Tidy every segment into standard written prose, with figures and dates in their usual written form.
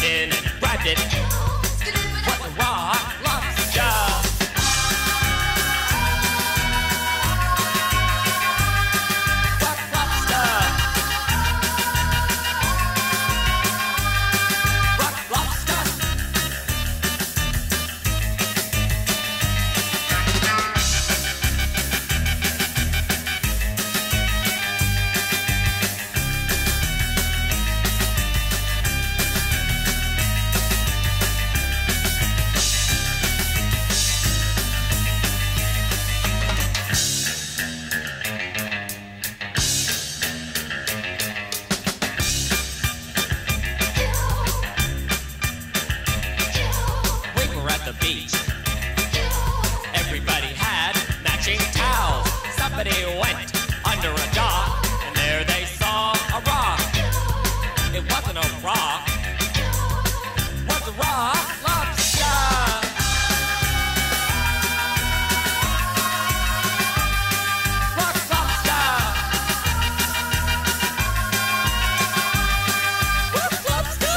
in and grabbed it. Was a rock lobster. Rock lobster. Rock lobster. The beach. Everybody had matching towels. Somebody went under a dock, and there they saw a rock. It wasn't a rock, it was a rock lobster. Rock lobster. Rock lobster.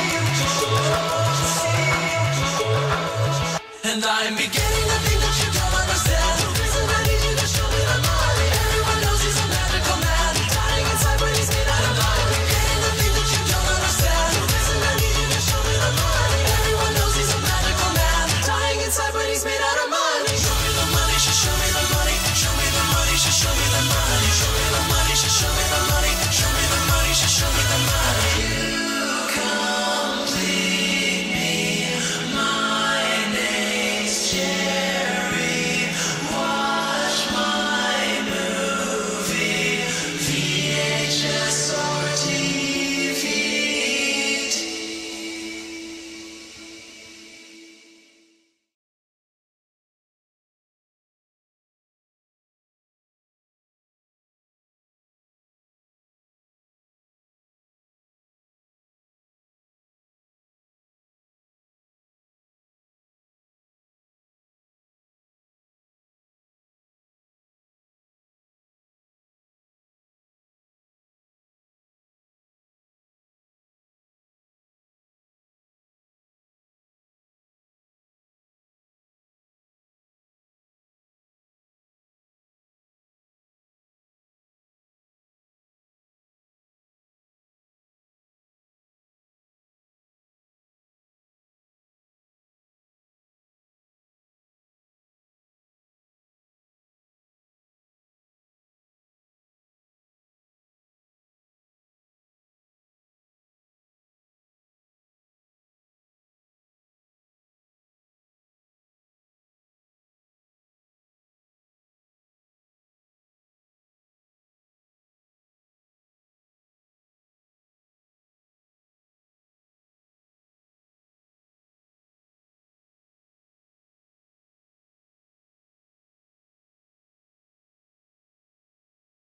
And I'm beginning to think that you don't understand the reason I need you to show me the money. Everyone knows he's a magical man, dying inside when he's made out of money. I'm beginning to think that you don't understand the reason I need you to show me the money. Everyone knows he's a magical man, dying inside when he's made out of money. Show me the money, show me the money, show me the money, show me the money, show me the money, show me the money, show me the money, show me the money. You complete me, my name's Jerry. Watch my movie, VHS or TV.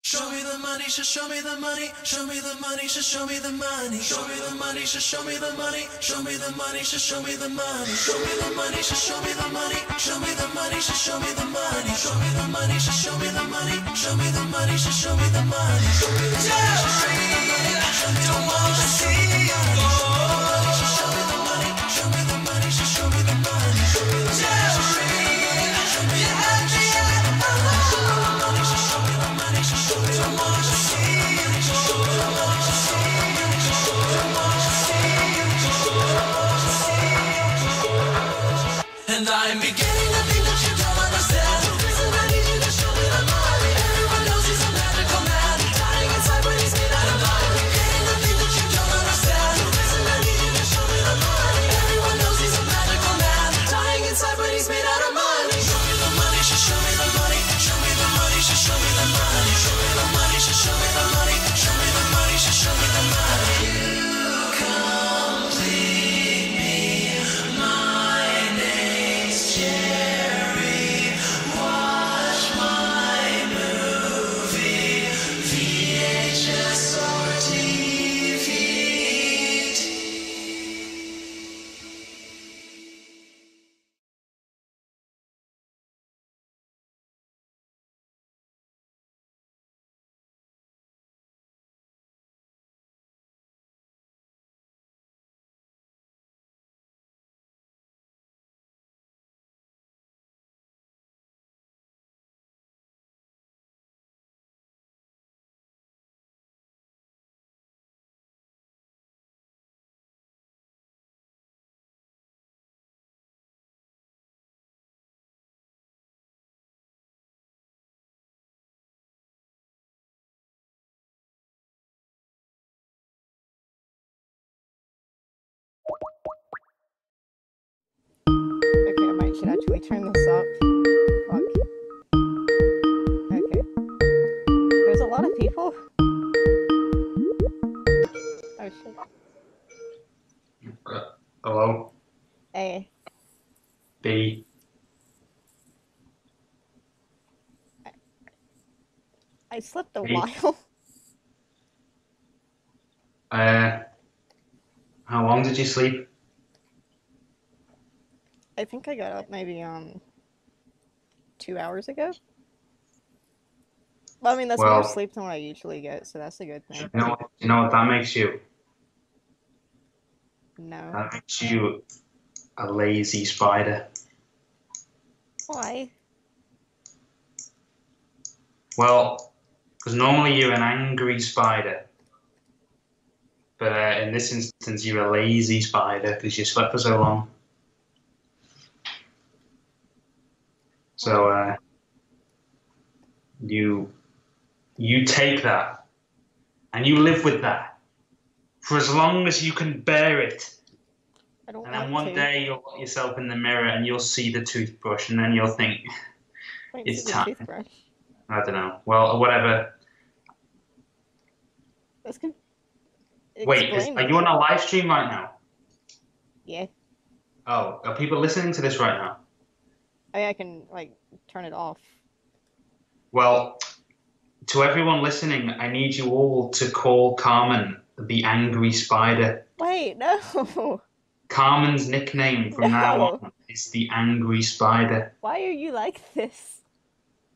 Show me the money, show me the money, show me the money, show me the money, show me the money, show me the money, show me the money, show me the money, show me the money, show me the money, show me the money, show me the money, show me the money, show me the money, show me the money, show me the money, show me the money, show me the money, don't wanna see you go. And I'm beginning to think that you don't understand the reason I need you to show me the money. Everyone knows he's a magical man, dying inside when he's made out of money. I'm beginning to think that you don't understand the reason I need you to show me the money. Everyone knows he's a magical man, dying inside when he's made out of money. Show me the money, show me the money. Show me the money, show me the money. Show me the money, show me the money. Show me the money, show me the money. You complete me. My name's Jerry. Watch my movie, VHS or TV. Okay, I might should actually turn this up. Fuck. Okay. There's a lot of people. Oh shit. Hello? A. B. I slept a B. while. How long did you sleep? I think I got up maybe 2 hours ago. Well, I mean that's more Well, sleep than what I usually get, so that's a good thing. you know what that makes you? No. That makes you a lazy spider. Why? Well, because normally you're an angry spider. But in this instance, you're a lazy spider because you slept for so long. So you take that and you live with that for as long as you can bear it. I don't And then want one to. day you'll look yourself in the mirror and you'll see the toothbrush and then you'll think, Wait, it's see the time. toothbrush. I don't know. Well, whatever. That's good. Wait, Explain are it. you on a live stream right now? Yeah. Oh, are people listening to this right now? I can like turn it off. Well, to everyone listening, I need you all to call Carmen the angry spider. Wait, no. Carmen's nickname from now No. on is the angry spider. Why are you like this?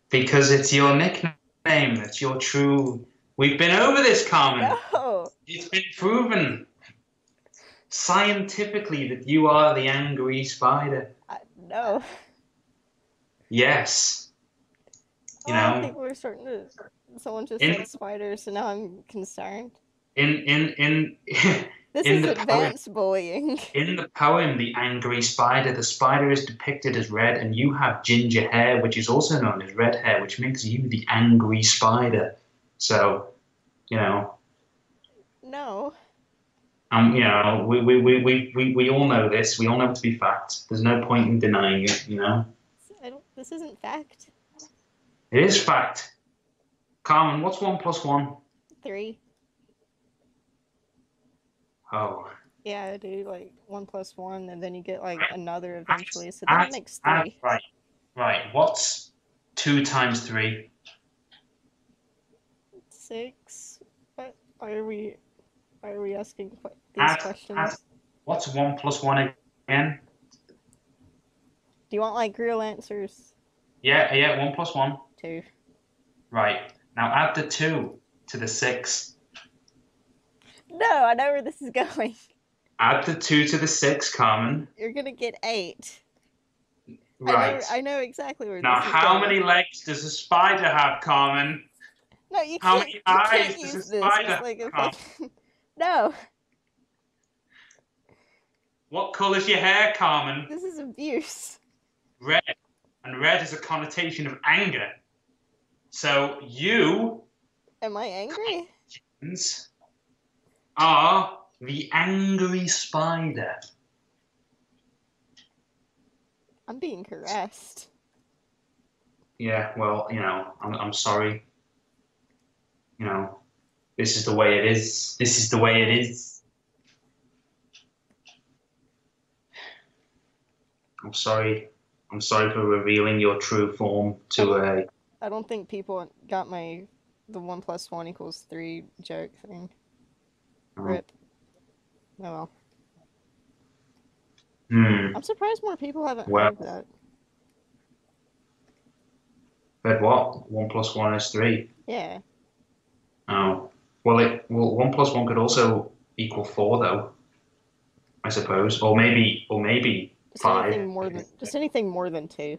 Because it's your nickname. It's your true... We've been over this, Carmen. No. It's been proven scientifically that you are the angry spider. No. Yes. You know, People are starting to. Someone just said spiders, so now I'm concerned. in This in is the advanced bullying. In the poem, The Angry Spider, the spider is depicted as red, and you have ginger hair, which is also known as red hair, which makes you the angry spider. So, you know. No. You know, we all know this. We all know it to be fact. There's no point in denying it, you know. This isn't fact. It is fact. Carmen, what's 1 + 1? 3. Oh. Yeah, dude, like 1 + 1, and then you get like another eventually, so that makes 3. Right. What's 2 × 3? 6. What? Why are we asking these questions? What's 1 + 1 again? Do you want like real answers? Yeah, 1 + 1. 2. Right. Now add the 2 to the 6. No, I know where this is going. Add the 2 to the 6, Carmen. You're gonna get 8. Right. I know exactly where now, this is how going. many legs does a spider have, Carmen? No, you How can't. many You eyes can't does use a this. spider It's like a have? fucking... No. What colour's your hair, Carmen? This is abuse. red, and red is a connotation of anger. So you Am I angry? are the angry spider. I'm being harassed. Yeah, well, I'm sorry. This is the way it is. This is the way it is. I'm sorry. I'm sorry for revealing your true form to a. I don't think people got the 1 + 1 = 3 joke thing. Rip. Oh well. I'm surprised more people haven't Well, heard that. but what? 1 + 1 is 3. Yeah. Oh. Well, 1 + 1 could also equal 4, though. I suppose, or maybe Just 5. anything more than 2.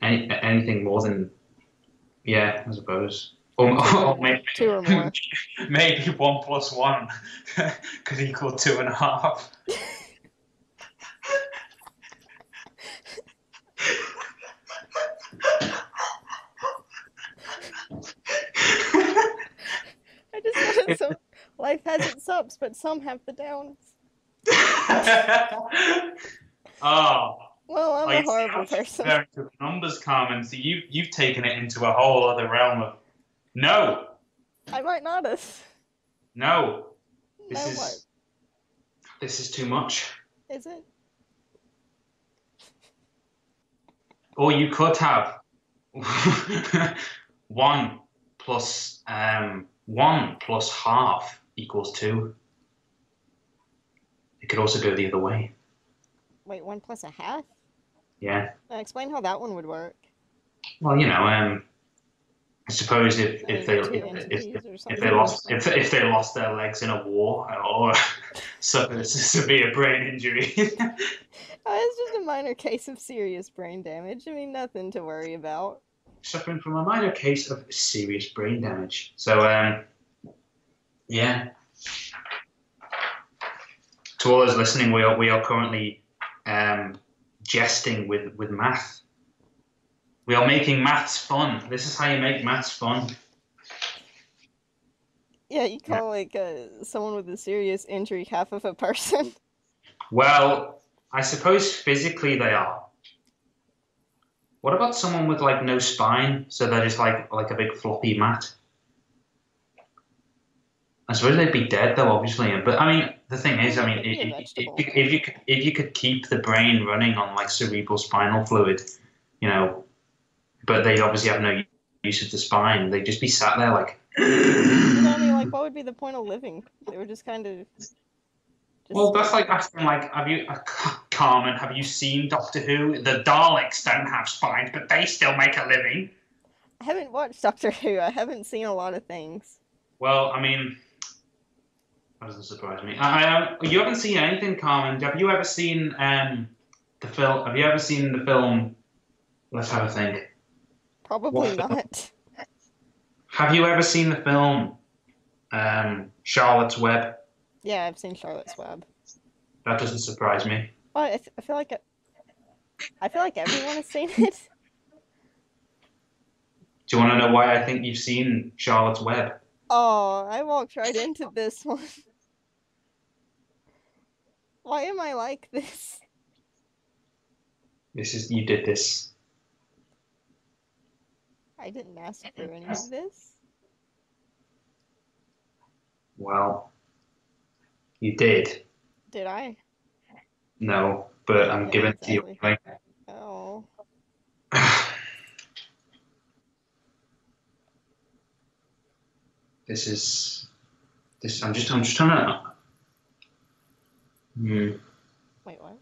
Anything more than, yeah, I suppose. Or maybe 2 or more. maybe 1 + 1 could equal 2.5. I just wanted some. Life has its ups, but some have the downs. Oh. Well, I'm a horrible person. Very good numbers, Carmen. So you've taken it into a whole other realm of no. I might not have. No. What? This is too much. Is it? Or you could have 1 plus 1 plus half equals 2. It could also go the other way. Wait, 1 + a half? Yeah. Explain how that one would work. Well, I suppose if they lost their legs in a war or suffered a severe brain injury. It's just a minor case of serious brain damage. I mean, nothing to worry about. Suffering from a minor case of serious brain damage. So, yeah. To all those listening, we are currently jesting with math. We are making maths fun. This is how you make maths fun. Yeah, you call someone with a serious injury half of a person. Well, I suppose physically they are. What about someone with like no spine, so they're just like a big floppy mat? I suppose they'd be dead though, obviously. But I mean, the thing is, if you could keep the brain running on like cerebral spinal fluid, but they obviously have no use of the spine. They'd just be sat there like. I mean, like, what would be the point of living? They were just kind of. Well, that's like asking, like, Carmen, have you seen Doctor Who? The Daleks don't have spines, but they still make a living. I haven't watched Doctor Who. I haven't seen a lot of things. Well, I mean, that doesn't surprise me. You haven't seen anything, Carmen. Have you ever seen the film? Have you ever seen the film? Let's have a think. Probably not. Have you ever seen the film Charlotte's Web? Yeah, I've seen Charlotte's Web. That doesn't surprise me. Well, I feel like everyone has seen it. Do you want to know why I think you've seen Charlotte's Web? Oh, I walked right into this one. Why am I like this? You did this. I didn't ask for any of this. Well, you did. Did I? No, but I'm giving it to you. Oh. I'm just trying to. Wait, what?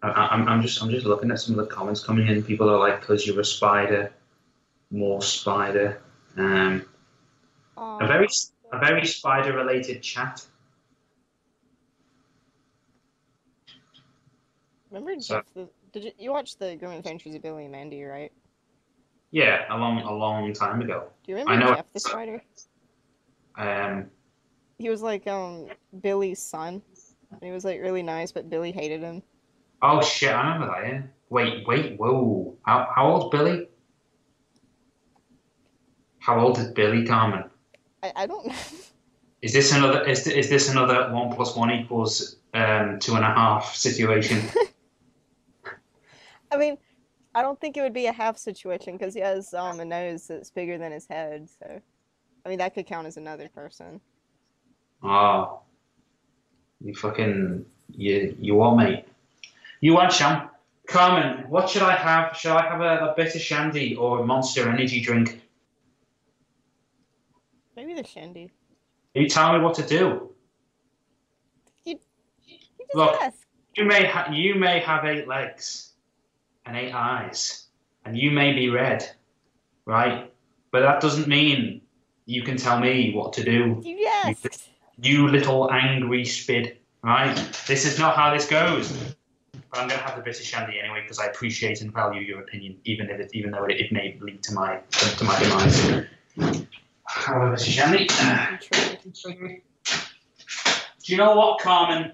I'm just looking at some of the comments coming in. People are like, "Cause you're a spider, more spider." A very spider related chat. Remember Jeff? Did you watch the Grim Adventures of Billy and Mandy, right? Yeah, a long time ago. Do you remember Jeff the spider? He was like Billy's son. And he was like really nice, but Billy hated him. Oh shit, I remember that. Yeah. Wait, whoa. How old's Billy? How old is Billy, Carmen? I don't know. Is this another? Is this another 1 + 1 = 2.5 situation? I mean, I don't think it would be a half situation because he has a nose that's bigger than his head. So, I mean, that could count as another person. Oh, you fucking you what, mate? You what, Sham? Carmen, what should I have? Should I have a bitter shandy or a Monster Energy drink? Maybe the shandy. You tell me what to do. You just Look, ask. you may have 8 legs and 8 eyes, and you may be red, right? But that doesn't mean you can tell me what to do. You asked. You little angry spid, right? This is not how this goes. But I'm going to have the British shandy anyway because I appreciate and value your opinion, even though it may lead to my demise. Have a British shandy. Do you know what, Carmen?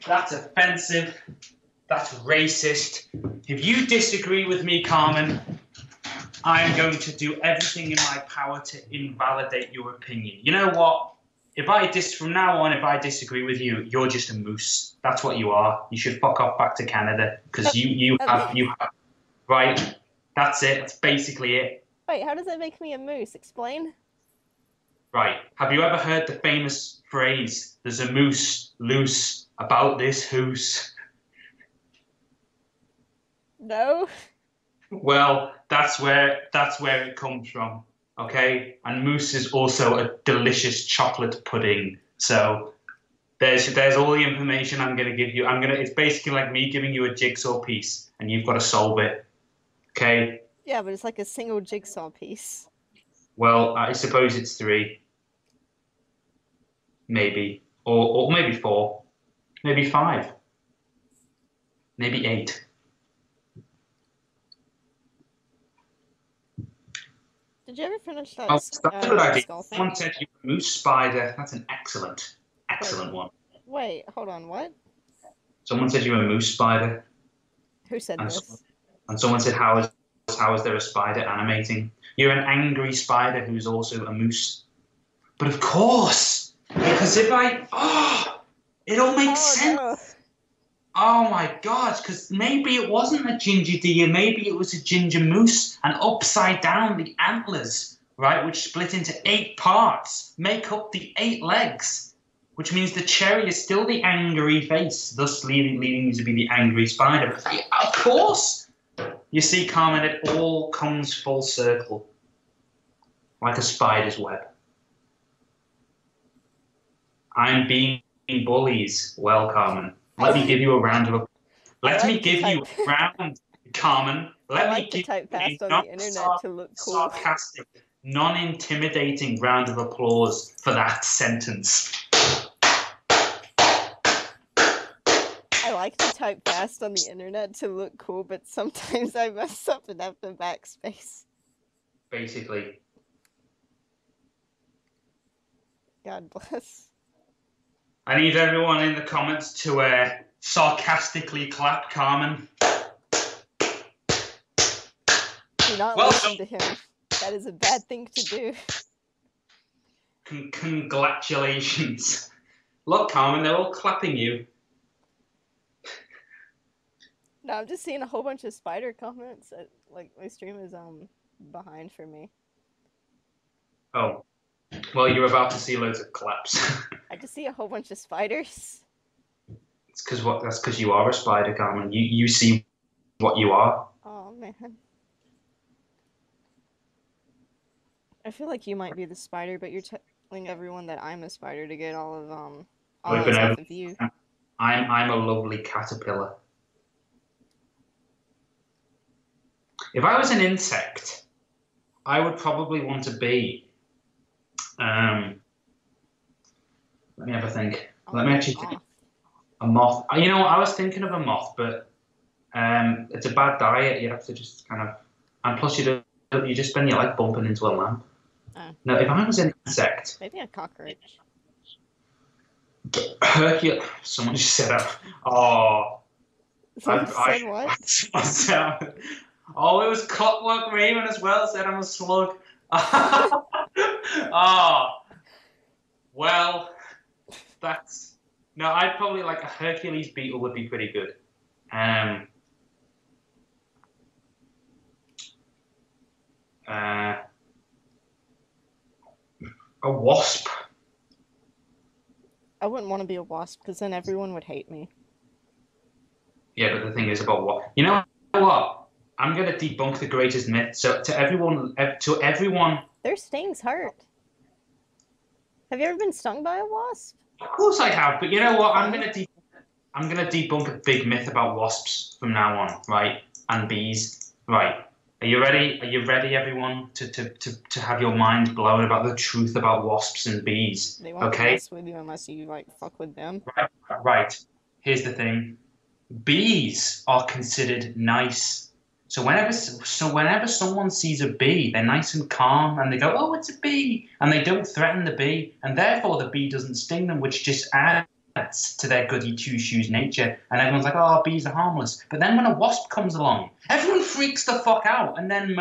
That's offensive. That's racist. If you disagree with me, Carmen, I am going to do everything in my power to invalidate your opinion. You know what? From now on, if I disagree with you, you're just a moose. That's what you are. You should fuck off back to Canada because you have right. That's it. That's basically it. Wait, how does that make me a moose? Explain. Right. Have you ever heard the famous phrase, "There's a moose loose about this hoose"? No. Well, that's where it comes from. Okay, and mousse is also a delicious chocolate pudding. So there's all the information I'm going to give you. It's basically like me giving you a jigsaw piece, and you've got to solve it. Okay. Yeah, but it's like a single jigsaw piece. Well, I suppose it's 3, maybe, or maybe 4, maybe 5, maybe 8. Did you ever finish that? Oh, that's a good idea. Skull thing? Someone said you were a moose spider. That's an excellent one. Wait, hold on. What? Someone said you were a moose spider. Who said this? And someone said, how is there a spider animating? You're an angry spider who's also a moose. But of course, because it all makes sense. No. Oh my God, because maybe it wasn't a ginger deer, maybe it was a ginger moose, and upside down the antlers, right, which split into 8 parts, make up the 8 legs, which means the cherry is still the angry face, thus leading you to be the angry spider. Of course! You see, Carmen, it all comes full circle, like a spider's web. I'm being bullies. Well, Carmen. Let me give you a round of applause. Let me give you a round, Carmen. Let me give you a non-sarcastic, non-intimidating round of applause for that sentence. I like to type fast on the internet to look cool, but sometimes I mess up and have to backspace. Basically. God bless. I need everyone in the comments to sarcastically clap Carmen. Do not listen to him. That is a bad thing to do. Congratulations. Look, Carmen, they're all clapping you. No, I'm just seeing a whole bunch of spider comments. Like, my stream is behind for me. Oh. Well, you're about to see loads of claps. I just see a whole bunch of spiders. It's that's because you are a spider, Carmen. You see what you are. Oh man. I feel like you might be the spider, but you're telling everyone that I'm a spider to get all of you. I'm a lovely caterpillar. If I was an insect, I would probably want to be. Let me have a think. Let me actually think. A moth. You know what? I was thinking of a moth, but it's a bad diet. You have to just kind of, and plus you just spend your life bumping into a lamp. No, if I was an insect, maybe a cockroach. Hercules. Someone just said that. Oh, So you said what? Oh, it was Clockwork Raven as well. Said I'm a slug. Oh, well, that's no. I'd probably like a Hercules beetle would be pretty good. Um, uh, a wasp. I wouldn't want to be a wasp because then everyone would hate me. Yeah, but the thing is about what you know what? I'm gonna debunk the greatest myth. So to everyone, their stings hurt. Have you ever been stung by a wasp? Of course I have, but you know what? I'm gonna debunk a big myth about wasps from now on, right? And bees, right? Are you ready? Are you ready, everyone, to have your mind blown about the truth about wasps and bees? They won't Okay? mess with you unless you like fuck with them. Right, right. Here's the thing. Bees are considered nice. So whenever someone sees a bee, they're nice and calm and they go, "Oh, it's a bee," and they don't threaten the bee, and therefore the bee doesn't sting them, which just adds to their goody two shoes nature. And everyone's like, "Oh, bees are harmless." But then when a wasp comes along, everyone freaks the fuck out and then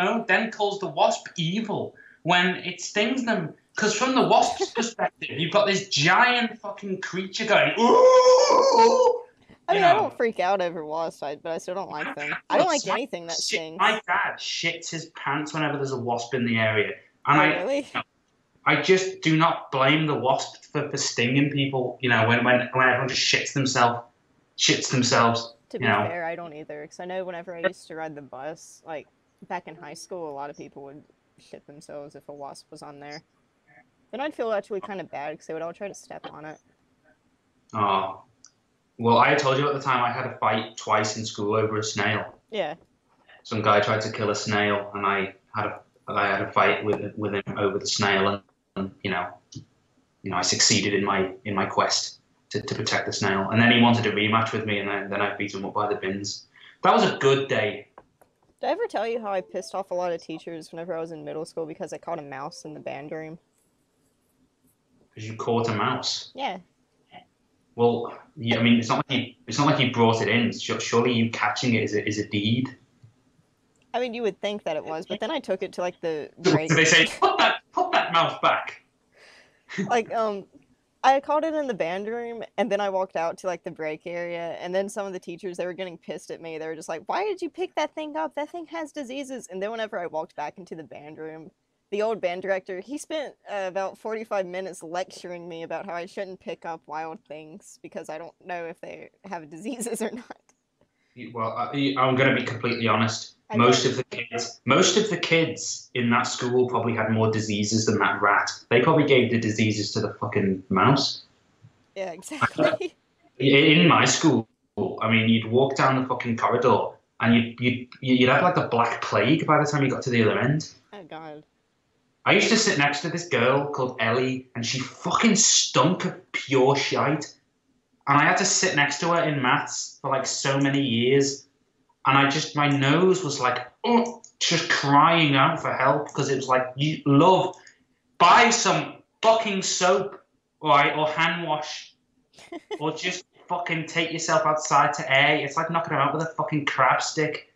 calls the wasp evil when it stings them. Because from the wasp's perspective, you've got this giant fucking creature going, "Ooh." I mean, know, I don't freak out over wasps, but I still don't like them. I don't like anything that stings. My dad shits his pants whenever there's a wasp in the area. And really? I just do not blame the wasp for stinging people, when everyone just shits themselves. To be fair, I don't either. Because I know whenever I used to ride the bus, like back in high school, a lot of people would shit themselves if a wasp was on there. Then I'd feel actually kind of bad because they would all try to step on it. Oh. Well, I told you at the time I had a fight twice in school over a snail. Yeah. Some guy tried to kill a snail, and I had a fight with him over the snail, and I succeeded in my quest to protect the snail. And then he wanted a rematch with me, and then I beat him up by the bins. That was a good day. Did I ever tell you how I pissed off a lot of teachers whenever I was in middle school because I caught a mouse in the band room? Because you caught a mouse? Yeah. Well, I mean, it's not like you brought it in. Surely you catching it is a deed. I mean, you would think that it was, but then I took it to like the break. So they say, put that mouse back. Like, I caught it in the band room, and then I walked out to like the break area, and then some of the teachers, they were getting pissed at me. They were just like, "Why did you pick that thing up? That thing has diseases." And then whenever I walked back into the band room, the old band director, he spent about 45 minutes lecturing me about how I shouldn't pick up wild things because I don't know if they have diseases or not. Well, I'm going to be completely honest. Most of the kids in that school probably had more diseases than that rat. They probably gave the diseases to the fucking mouse. Yeah, exactly. In my school, I mean, you'd walk down the fucking corridor and you'd have like the Black Plague by the time you got to the other end. Oh, God. I used to sit next to this girl called Ellie, and she fucking stunk of pure shite. And I had to sit next to her in maths for like so many years. And my nose was like, just crying out for help because it was like, love, buy some fucking soap, right, or hand wash, or just fucking take yourself outside to air. It's like knocking her out with a fucking crab stick.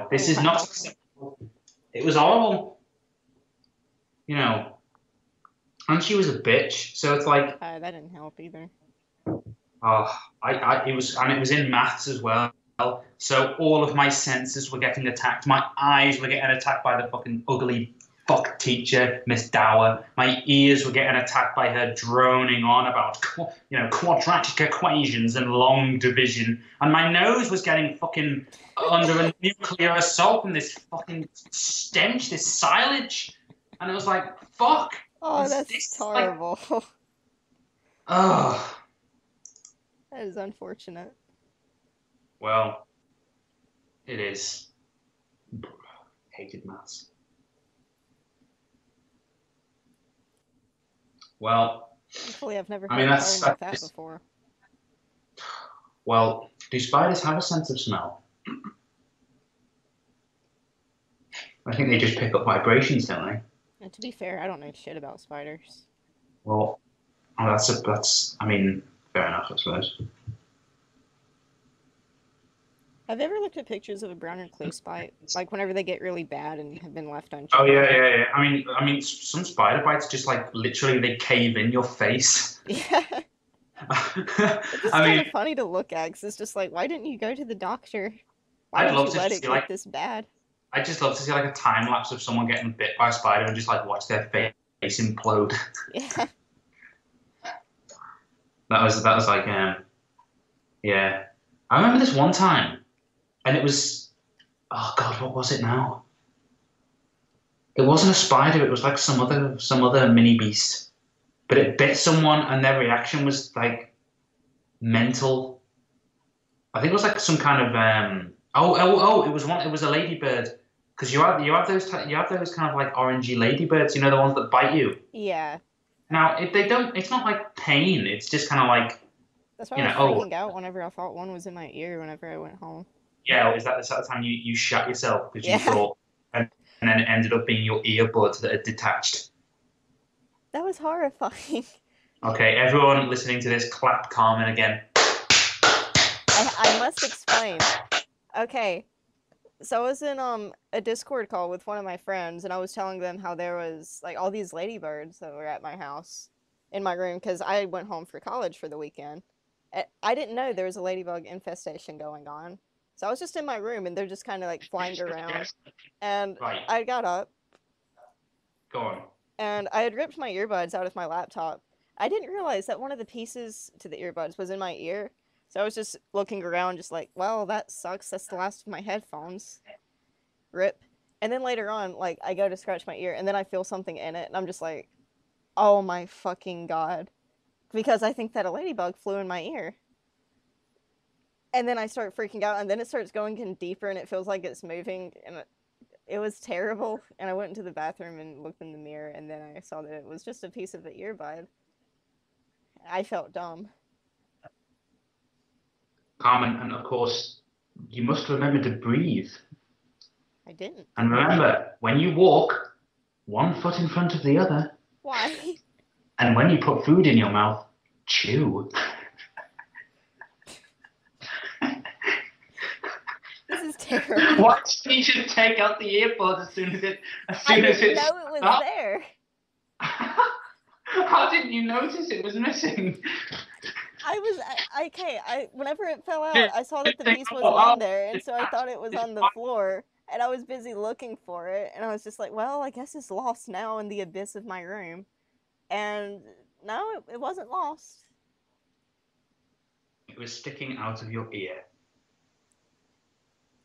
This is not acceptable. It was horrible. And she was a bitch. So it's like that didn't help either. Oh, it was in maths as well. So all of my senses were getting attacked. My eyes were getting attacked by the fucking ugly fuck teacher, Miss Dower. My ears were getting attacked by her droning on about quadratic equations and long division. And my nose was getting fucking under a nuclear assault from this fucking stench, this silage. And it was like, fuck. Oh, that's horrible. Oh. That is unfortunate. Well, it is. Hated maths. Well, hopefully I've never heard a problem like that before. Well, do spiders have a sense of smell? I think they just pick up vibrations, don't they? And to be fair, I don't know shit about spiders. Well, that's. I mean, fair enough, I suppose. Have you ever looked at pictures of a brown recluse bite? Like whenever they get really bad and have been left Oh untreated? yeah, yeah, yeah. I mean, some spider bites just like literally they cave in your face. Yeah. It's just I kind mean, of funny to look at 'cause it's just like, why didn't you go to the doctor? Why I'd did love you to let just it see get like this bad? I'd just love to see like a time lapse of someone getting bit by a spider and just like watch their face implode. Yeah. That was like yeah. I remember this one time, and it was oh god, what was it now? It wasn't a spider. It was like some other mini beast, but it bit someone, and their reaction was like mental. I think it was like some kind of oh, it was one. It was a ladybird because you have those kind of like orangey ladybirds. You know the ones that bite you. Yeah. Now if they don't, it's not like pain. It's just kind of like That's why I was oh freaking out whenever I thought one was in my ear whenever I went home. yeah. Is that the time you shut yourself because you Yeah. thought and then it ended up being your earbud that had detached. That was horrifying. Okay, everyone listening to this, clap Carmen again. I must explain. Okay, so I was in a Discord call with one of my friends, and I was telling them how there was like all these ladybirds that were at my house in my room because I went home for college for the weekend. I didn't know there was a ladybug infestation going on, so I was just in my room, and they're just kind of like flying around. And Right, I got up, go on. and I had ripped my earbuds out of my laptop. I didn't realize that one of the pieces to the earbuds was in my ear. So I was just looking around, just like, well, that sucks. That's the last of my headphones. Rip. And then later on, like, I go to scratch my ear, and then I feel something in it, and I'm just like, oh my fucking god. Because I think that a ladybug flew in my ear. And then I start freaking out, and then it starts going in deeper, and it feels like it's moving, and it was terrible. And I went into the bathroom and looked in the mirror, and then I saw that it was just a piece of the earbud. I felt dumb. Carmen, and of course, you must remember to breathe. I didn't. And remember, when you walk, one foot in front of the other. Why? And when you put food in your mouth, chew. This is terrible. Why did you just take out the earbud as soon as it? I didn't know it was there. How didn't you notice it was missing? Whenever it fell out, I saw that the piece wasn't in there, and so I thought it was on the floor, and I was busy looking for it, and I was just like, well, I guess it's lost now in the abyss of my room. And no, it wasn't lost. It was sticking out of your ear.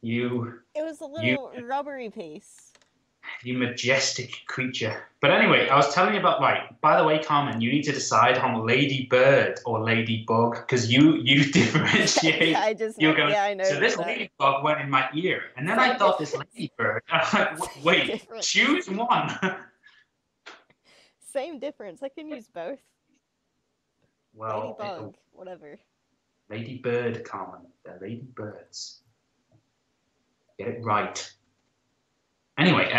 It was a little rubbery piece. You majestic creature. But anyway, I was telling you about, right, by the way, Carmen, you need to decide on ladybird or ladybug because you differentiate. Yeah, I know. So this ladybug went in my ear. And then I thought this ladybird. I'm like, wait, choose one. Same difference. I can use both. Well, ladybug, whatever. Ladybird, Carmen. They're ladybirds. Get it right. Anyway,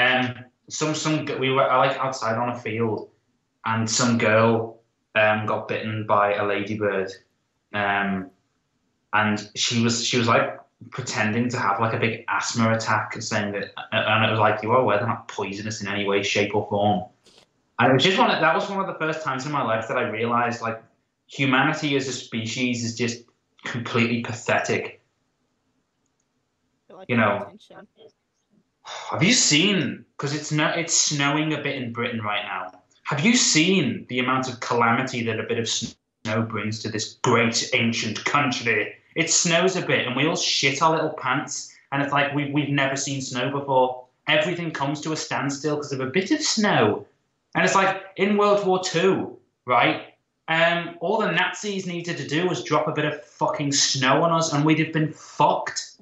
we were like outside on a field, and some girl got bitten by a ladybird, and she was like pretending to have like a big asthma attack, saying that, and it was like, you are aware they're not poisonous in any way, shape, or form. And it was just that was one of the first times in my life that I realized like humanity as a species is just completely pathetic. Like, you know. Have you seen, because it's snowing a bit in Britain right now, have you seen the amount of calamity that a bit of snow brings to this great ancient country? It snows a bit and we all shit our little pants, and it's like we've never seen snow before. Everything comes to a standstill because of a bit of snow. And it's like in World War II, right? All the Nazis needed to do was drop a bit of fucking snow on us and we'd have been fucked.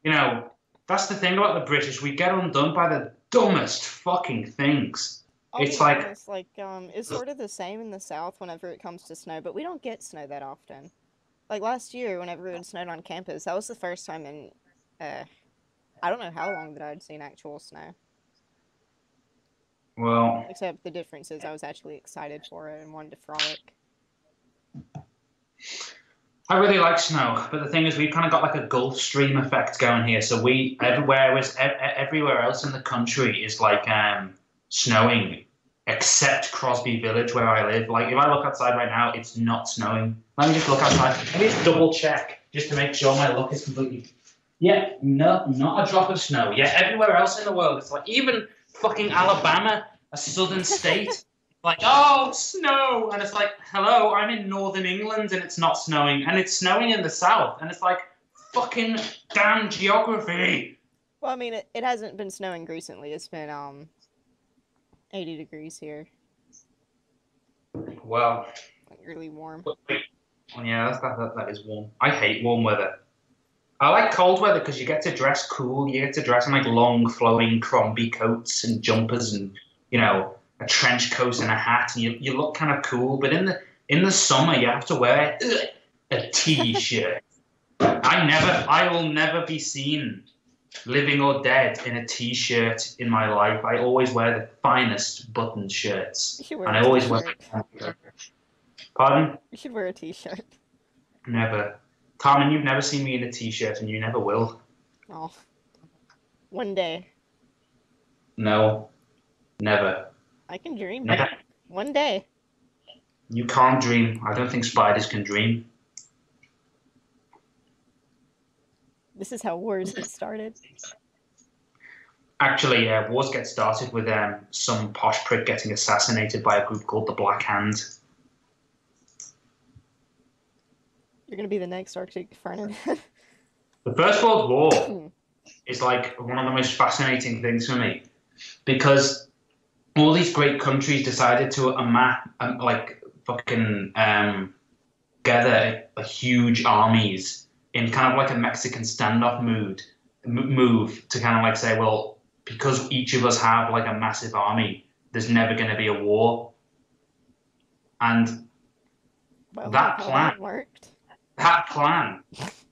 You know, that's the thing about the British. We get undone by the dumbest fucking things. It's honest, it's sort of the same in the South whenever it comes to snow, but we don't get snow that often. Like last year, whenever it snowed on campus, that was the first time in, I don't know how long that I'd seen actual snow. Well, except the difference is I was actually excited for it and wanted to frolic. I really like snow, but the thing is, we've kind of got like a Gulf Stream effect going here. So everywhere else in the country is like snowing, except Crosby Village where I live. Like if I look outside right now, it's not snowing. Let me just look outside. Let me just double check just to make sure my look is completely. Yeah, no, not a drop of snow. Yeah, everywhere else in the world, it's like even fucking Alabama, a southern state. Like, oh, snow! And it's like, hello, I'm in northern England and it's not snowing. And it's snowing in the south. And it's like, fucking damn geography. Well, I mean, it hasn't been snowing recently. It's been 80 degrees here. Well, like really warm. Yeah, that is warm. I hate warm weather. I like cold weather because you get to dress cool. You get to dress in like long, flowing, crombie coats and jumpers and, you know, a trench coat and a hat, and you look kind of cool. But in the summer, you have to wear a t-shirt. I will never be seen, living or dead, in a t-shirt in my life. I always wear the finest buttoned shirts, and I always wear. Pardon? You should wear a t-shirt. Never, Carmen. You've never seen me in a t-shirt, and you never will. Oh, one day. No, never. I can dream. Never. One day. You can't dream. I don't think spiders can dream. This is how wars get started. Actually, wars get started with some posh prick getting assassinated by a group called the Black Hand. You're going to be the next Arctic Furnace. The First World War is like one of the most fascinating things for me because all these great countries decided to gather a huge armies in kind of like a Mexican standoff move to kind of like say, well, because each of us have like a massive army, there's never going to be a war. And well, that plan worked. That plan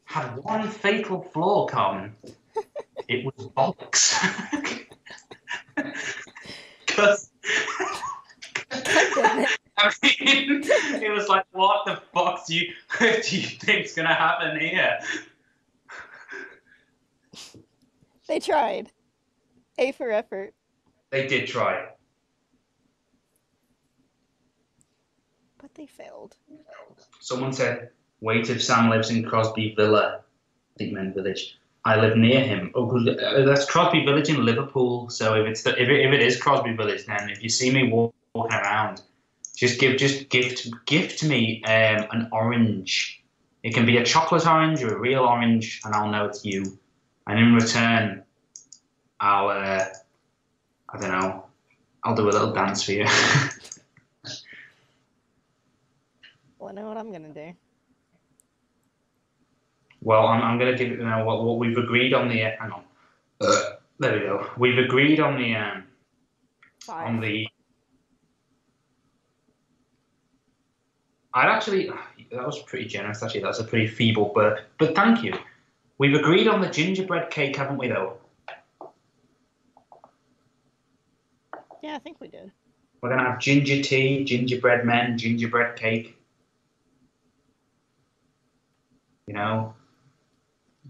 had one fatal flaw, Carmen. It was bollocks. Because I mean, it was like, what the fuck do you think's gonna happen here? They tried. A for effort. They did try. But they failed. Someone said, wait if Sam lives in Crosby Villa. I think meant village. I live near him. Oh, that's Crosby Village in Liverpool. So if it is Crosby Village, then if you see me walking around, just gift me an orange. It can be a chocolate orange or a real orange, and I'll know it's you. And in return, I'll I don't know. I'll do a little dance for you. Well, I know what I'm gonna do. Well, I'm going to give it, you know, what we've agreed on the, hang on. There we go. We've agreed on the, that was pretty generous, actually. That was a pretty feeble burp. But thank you. We've agreed on the gingerbread cake, haven't we, though? Yeah, I think we did. We're going to have ginger tea, gingerbread men, gingerbread cake. You know?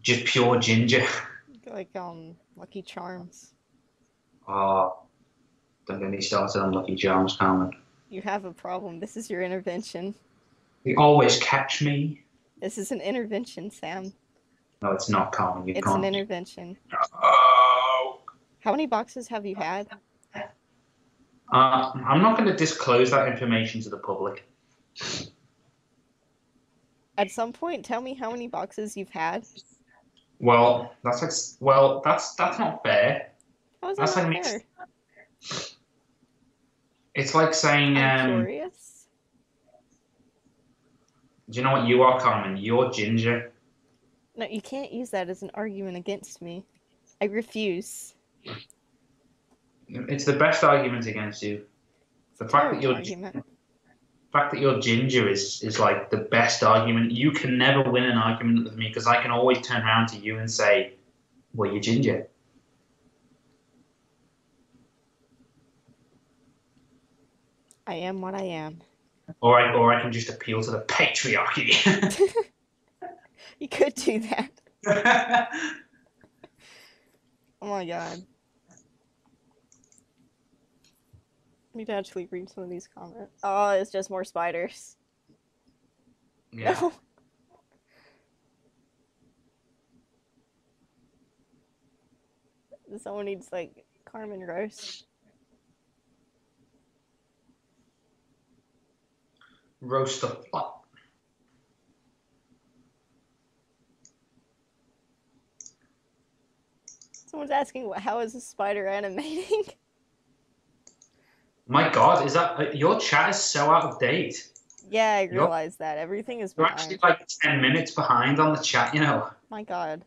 Just pure ginger. Like, Lucky Charms. Oh, don't get me started on Lucky Charms, Carmen. You have a problem. This is your intervention. You always catch me. This is an intervention, Sam. No, it's not, Carmen. It's an intervention. Oh. How many boxes have you had? I'm not going to disclose that information to the public. At some point, tell me how many boxes you've had. Well, that's not fair. How is that not fair? It's like saying. I'm curious. Do you know what you are, Carmen? You're ginger. No, you can't use that as an argument against me. I refuse. It's the best argument against you. The fact that you're ginger is like the best argument. You can never win an argument with me because I can always turn around to you and say, well, you're ginger. I am what I am. Or I can just appeal to the patriarchy. You could do that. Oh my god. I need to actually read some of these comments. Oh, it's just more spiders. Yeah. No. Someone needs, like, Carmen roast. Roast the flop. Someone's asking, how is a spider animating? My God, is that your chat is so out of date? Yeah, I realize that. Everything is You're behind. actually like 10 minutes behind on the chat, you know. My God.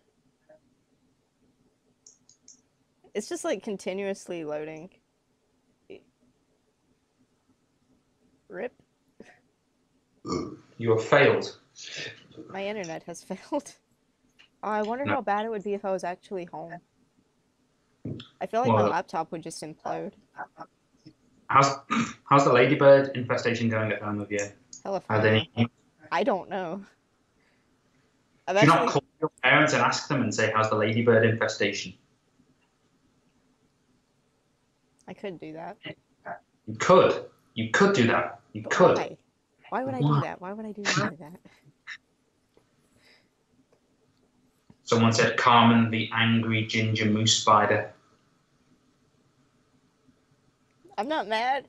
It's just like continuously loading. Rip. You have failed. My internet has failed. Oh, I wonder how bad it would be if I was actually home. I feel like my laptop would just implode. How's the ladybird infestation going at home with you? Hella Are fun. they? I don't know. Do you not call your parents and ask them and say, how's the ladybird infestation? I could do that. You could. You could do that. You But could. why? Why would I do that? Why would I do any of that? Someone said Carmen the angry ginger moose spider. I'm not mad.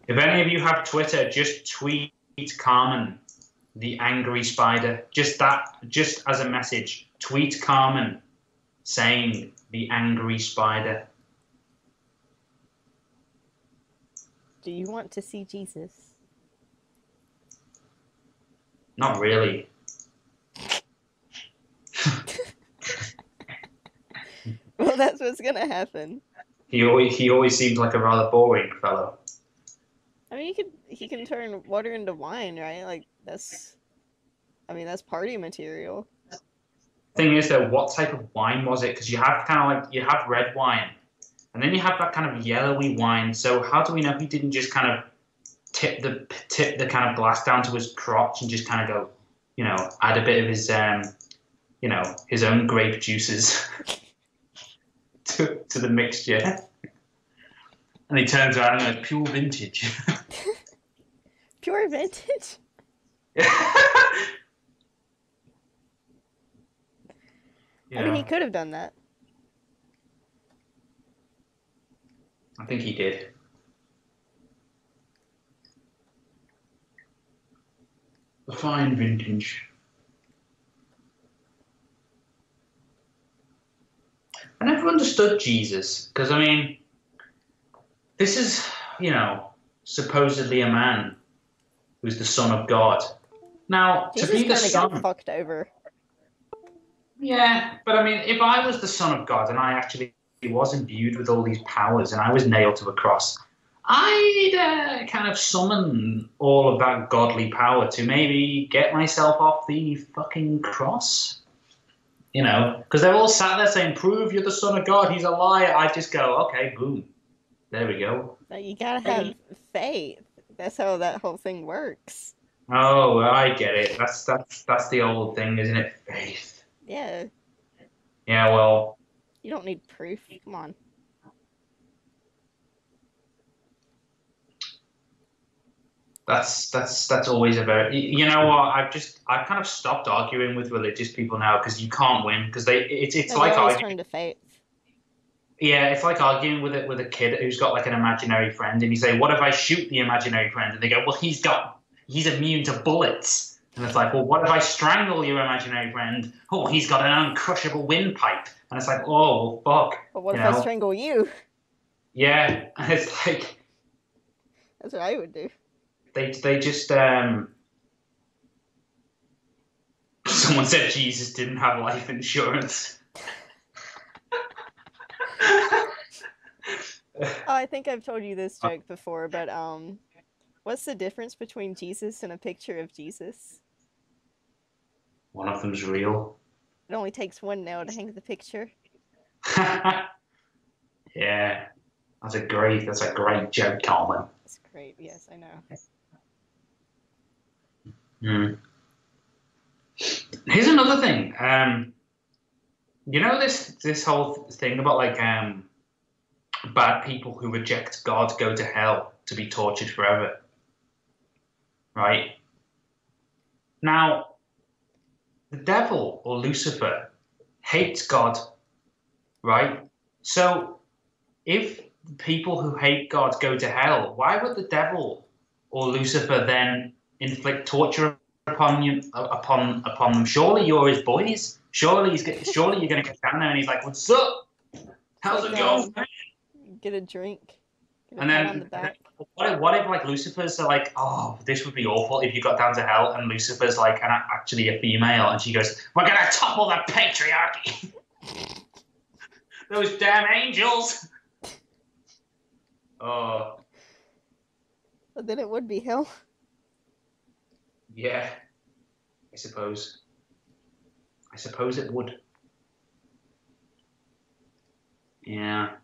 If any of you have Twitter, just tweet Carmen the angry spider. Just as a message. Tweet Carmen saying the angry spider. Do you want to see Jesus? Not really. Well, that's what's gonna happen. He always seems like a rather boring fellow. I mean, he can turn water into wine, right? Like that's party material. Thing is, though, what type of wine was it? Because you have you have red wine, and then you have that kind of yellowy wine. So how do we know he didn't just kind of tip the kind of glass down to his crotch and just kind of go, you know, add a bit of his you know, his own grape juices to the mixture, and he turns around and goes, pure vintage. Pure vintage. Yeah. I mean, he could have done that. I think he did. A fine vintage. I never understood Jesus, because I mean, this is, you know, supposedly a man who's the Son of God. Now, Jesus to be the kind of Son, got fucked over. yeah, but I mean, if I was the Son of God and I actually was imbued with all these powers and I was nailed to a cross, I'd kind of summon all of that godly power to maybe get myself off the fucking cross. You know, because they're all sat there saying, prove you're the Son of God, he's a liar. I just go, okay, boom. There we go. But you gotta have faith. That's how that whole thing works. Oh, I get it. That's the old thing, isn't it? Faith. Yeah. Yeah, well. You don't need proof. Come on. That's always a very, you know what, I've kind of stopped arguing with religious people now because you can't win, because it's like arguing. Turn to faith. Yeah, it's like arguing with a kid who's got like an imaginary friend, and you say, what if I shoot the imaginary friend? And they go, well, he's immune to bullets. And it's like, well, what if I strangle your imaginary friend? Oh, he's got an uncrushable windpipe. And it's like, oh, well, fuck. But what if I strangle you? Yeah, and it's like, that's what I would do. They just someone said Jesus didn't have life insurance. I think I've told you this joke before, but what's the difference between Jesus and a picture of Jesus? One of them's real. It only takes one nail to hang the picture. Yeah, that's a great joke, Carmen. That's great. Yes, I know. Here's another thing. You know this whole thing about like bad people who reject God go to hell to be tortured forever, right? Now, the devil or Lucifer hates God, right? So if people who hate God go to hell, why would the devil or Lucifer then inflict torture upon you, upon them? Surely you're his boys. Surely you're going to get down there and he's like, "What's up? How's it going?" Get a drink. Get a And pat then, on the back. what if like Lucifer's are like, "Oh, this would be awful if you got down to hell," and Lucifer's like actually a female, and she goes, "We're gonna topple the patriarchy." Those damn angels. Oh. But then it would be hell. Yeah, I suppose. I suppose it would. Yeah.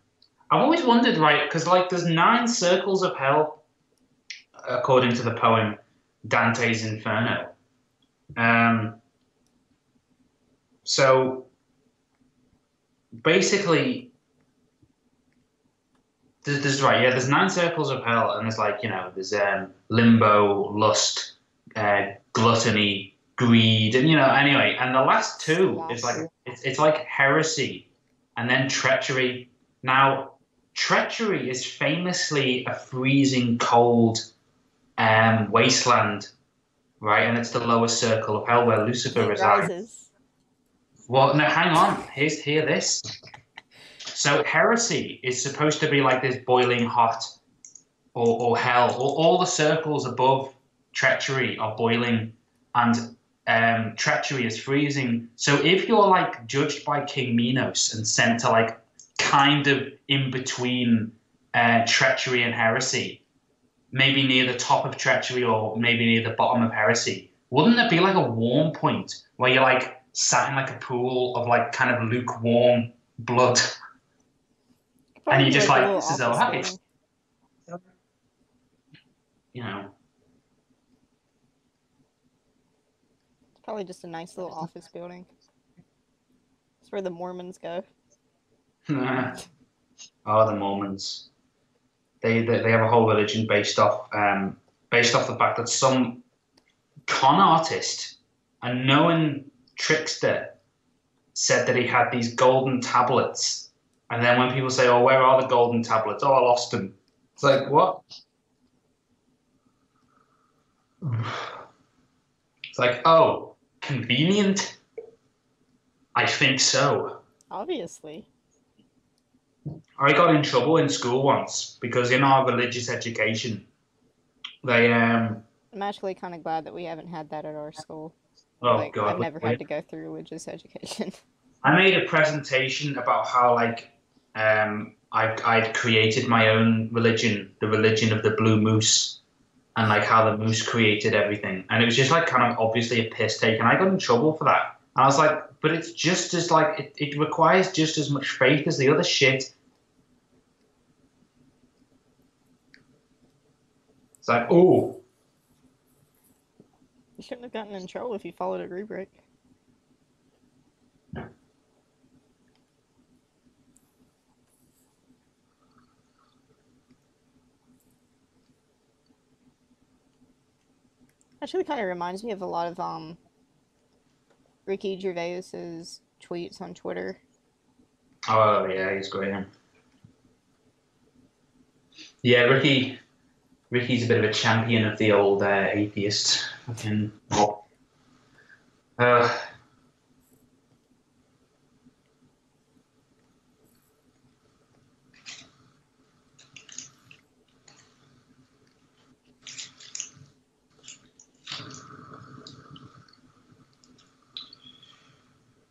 I've always wondered, right, because like there's 9 circles of hell, according to the poem Dante's Inferno. So basically, there's 9 circles of hell, and there's like, there's limbo, lust, gluttony, greed, and anyway, and the last 2 is like it's like heresy, and then treachery. Now, treachery is famously a freezing cold wasteland, right? And it's the lower circle of hell where Lucifer resides. Well, no, hang on. Hear this. So heresy is supposed to be like this boiling hot, or hell. All the circles above treachery are boiling, and treachery is freezing. So if you're like judged by King Minos and sent to like kind of in between treachery and heresy, maybe near the top of treachery or maybe near the bottom of heresy, wouldn't it be like a warm point where you're like sat in like a pool of like kind of lukewarm blood? And you just like, this is all right. It's probably just a nice little office building. It's where the Mormons go. Oh, the Mormons. They have a whole religion based off the fact that some con artist, a known trickster, said that he had these golden tablets, and then when people say, "Oh, where are the golden tablets?" "Oh, I lost them." It's like, what? It's like, oh, convenient. I think so. Obviously. I got in trouble in school once because in our religious education, they I'm actually kind of glad that we haven't had that at our school. Oh God! I've never had to go through religious education. I made a presentation about how like I'd created my own religion, the religion of the blue moose, and like how the moose created everything, and it was just like kind of obviously a piss take, and I got in trouble for that. And I was like, but it's just as like it requires just as much faith as the other shit. It's like, oh. You shouldn't have gotten in trouble if you followed a rubric. Actually, kind of reminds me of a lot of Ricky Gervais's tweets on Twitter. Oh yeah, he's great. Yeah, Ricky's a bit of a champion of the old atheist fucking mob.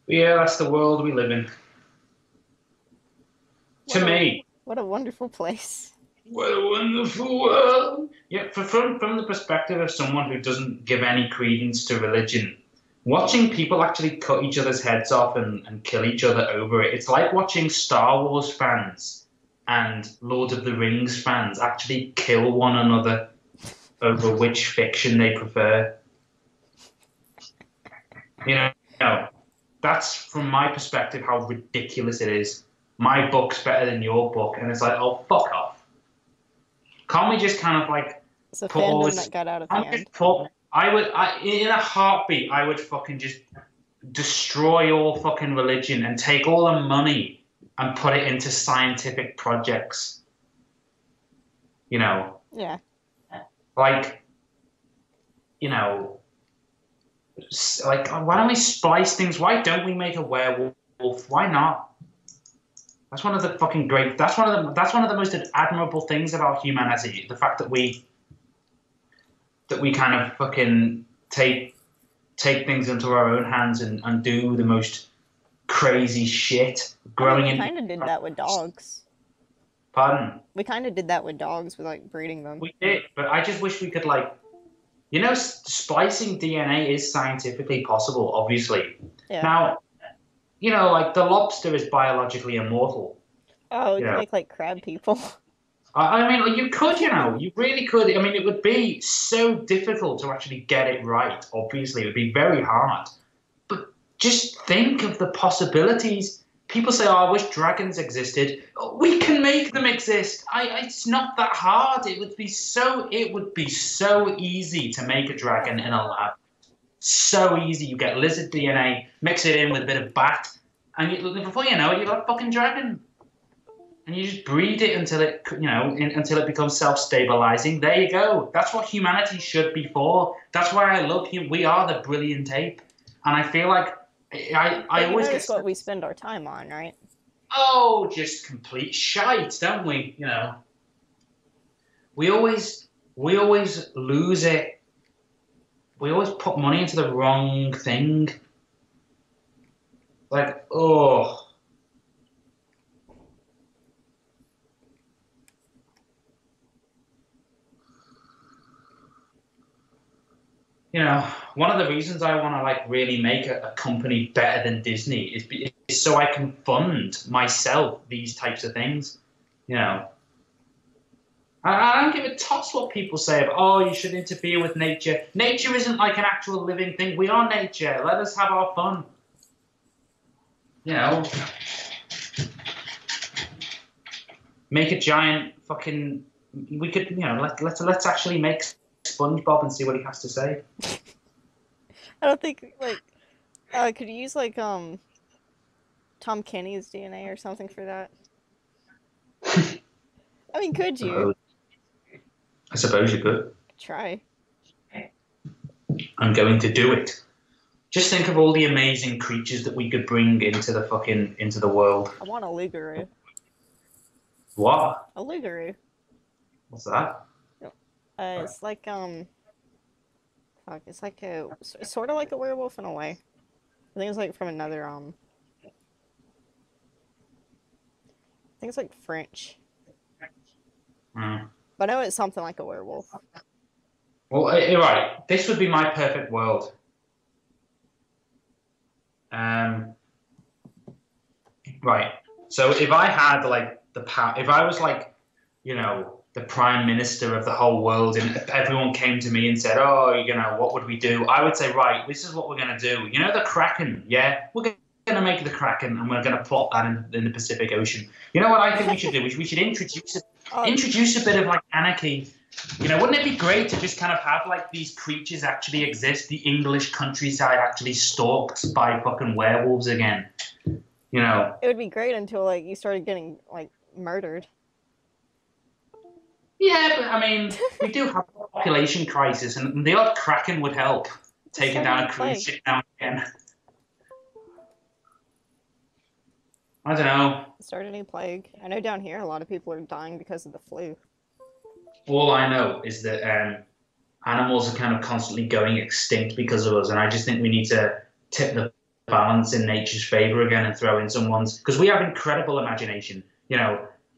Yeah, that's the world we live in. What a wonderful place. What a wonderful world. Yeah, from the perspective of someone who doesn't give any credence to religion, watching people actually cut each other's heads off and kill each other over it, it's like watching Star Wars fans and Lord of the Rings fans actually kill one another over which fiction they prefer. You know know, that's from my perspective how ridiculous it is. My book's better than your book, and it's like, oh, fuck off. Can't we just kind of like It's a put all fandom this? that got out of Can't we hand. just put, in a heartbeat, I would fucking just destroy all fucking religion and take all the money and put it into scientific projects. You know? Yeah. Like, you know, like, why don't we splice things? Why don't we make a werewolf? Why not? That's one of the fucking great. That's one of the most admirable things about humanity. The fact that we kind of fucking take things into our own hands and do the most crazy shit. We kind of did that with dogs. Pardon? We kind of did that with dogs, with like breeding them. We did, but I just wish we could like, you know, splicing DNA is scientifically possible, obviously. Yeah. Now, you know, like the lobster is biologically immortal. Oh, we can make like crab people. I mean, you could, you know, you really could. I mean, it would be so difficult to actually get it right. Obviously, it would be very hard. But just think of the possibilities. People say, oh, I wish dragons existed. We can make them exist. It's not that hard. It would be so easy to make a dragon in a lab. So easy. You get lizard DNA, mix it in with a bit of bat, and before you know it, you've got a fucking dragon. And you just breed it until it, you know, until it becomes self-stabilizing. There you go. That's what humanity should be for. That's why I love him. We are the brilliant ape, and I feel like I always get what we spend our time on, right? Oh, just complete shite, don't we? You know, we always lose it. We always put money into the wrong thing. Like, oh. You know, one of the reasons I want to like really make a company better than Disney is so I can fund myself these types of things. You know, I don't give a toss what people say about, oh, you should interfere with nature. Nature isn't like an actual living thing. We are nature. Let us have our fun. You know, make a giant fucking. We could, you know, let's actually make SpongeBob and see what he has to say. I don't think like could you use like Tom Kenny's DNA or something for that? I mean, could you? I suppose you could. Try. I'm going to do it. Just think of all the amazing creatures that we could bring into the world. I want a Lugaroo. What? A Lugaroo. What's that? It's like it's like sort of like a werewolf in a way. I think it's like from another I think it's like French. But I know it's something like a werewolf. Well, right. This would be my perfect world. Right. So if I had like the power, if I was like, you know, the prime minister of the whole world, and if everyone came to me and said, oh, you know, what would we do? I would say, right, this is what we're going to do. You know, the Kraken, yeah? We're going to make the Kraken, and we're going to plot that in the Pacific Ocean. You know what I think we should do? We should introduce a bit of like anarchy. You know, wouldn't it be great to just kind of have like these creatures actually exist, the English countryside actually stalked by fucking werewolves again? You know? It would be great until like you started getting like murdered. Yeah, but I mean, we do have a population crisis, and the odd Kraken would help, taking down a cruise ship now and again. I don't know. Start a new plague. I know down here a lot of people are dying because of the flu. All I know is that animals are kind of constantly going extinct because of us, and I just think we need to tip the balance in nature's favor again and throw in someone's, because we have incredible imagination.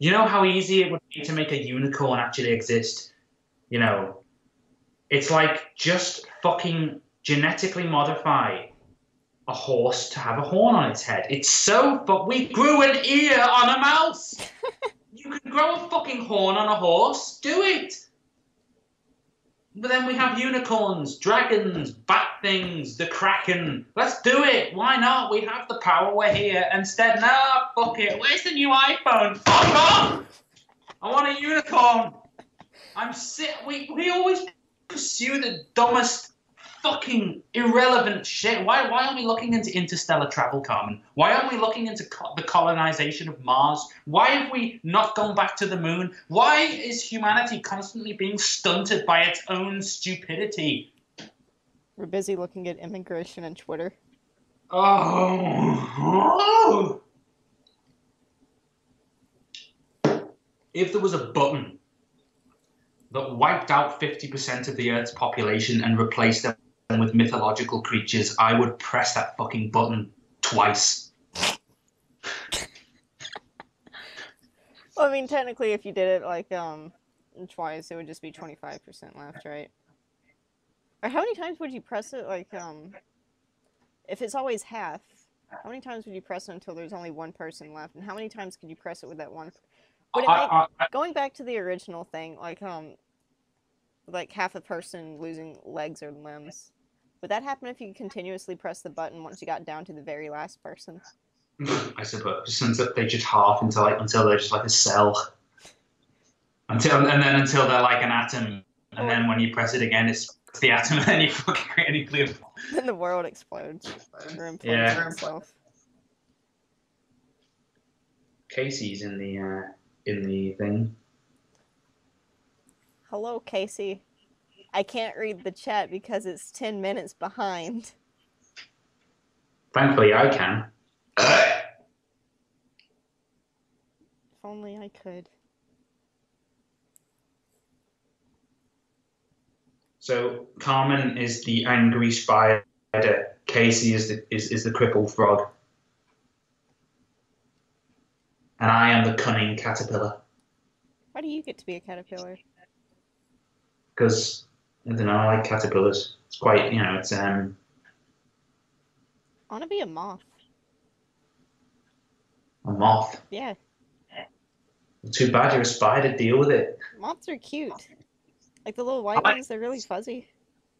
You know how easy it would be to make a unicorn actually exist? You know, it's like just fucking genetically modify a horse to have a horn on its head. It's so, but we grew an ear on a mouse. You can grow a fucking horn on a horse. Do it. But then we have unicorns, dragons, bat things, the Kraken. Let's do it. Why not? We have the power. We're here. Instead, no, fuck it. Where's the new iPhone? Fuck off! I want a unicorn. I'm sick. We always pursue the dumbest, fucking irrelevant shit. Why aren't we looking into interstellar travel, Carmen? Why aren't we looking into the colonization of Mars? Why have we not gone back to the moon? Why is humanity constantly being stunted by its own stupidity? We're busy looking at immigration and Twitter. Oh. If there was a button that wiped out 50% of the Earth's population and replaced them with mythological creatures, I would press that fucking button twice. Well, I mean, technically, if you did it, like, twice, it would just be 25% left, right? Or how many times would you press it, like, if it's always half, how many times would you press it until there's only one person left? And how many times could you press it with that one? Would it make, going back to the original thing, like half a person losing legs or limbs, would that happen if you continuously press the button once you got down to the very last person? I suppose, since they just half until they're just like a cell, until they're like an atom, and then when you press it again, it's the atom, and then you fucking create a nuclear bomb. Then the world explodes or implodes itself. Casey's in the thing. Hello, Casey. I can't read the chat because it's 10 minutes behind. Thankfully, I can. If only I could. So Carmen is the angry spider. Casey is the crippled frog. And I am the cunning caterpillar. Why do you get to be a caterpillar? Because, I don't know, I like caterpillars. It's quite, it's... I want to be a moth. A moth? Yeah. Too bad you're a spider, deal with it. Moths are cute. Like the little white ones, they're really fuzzy.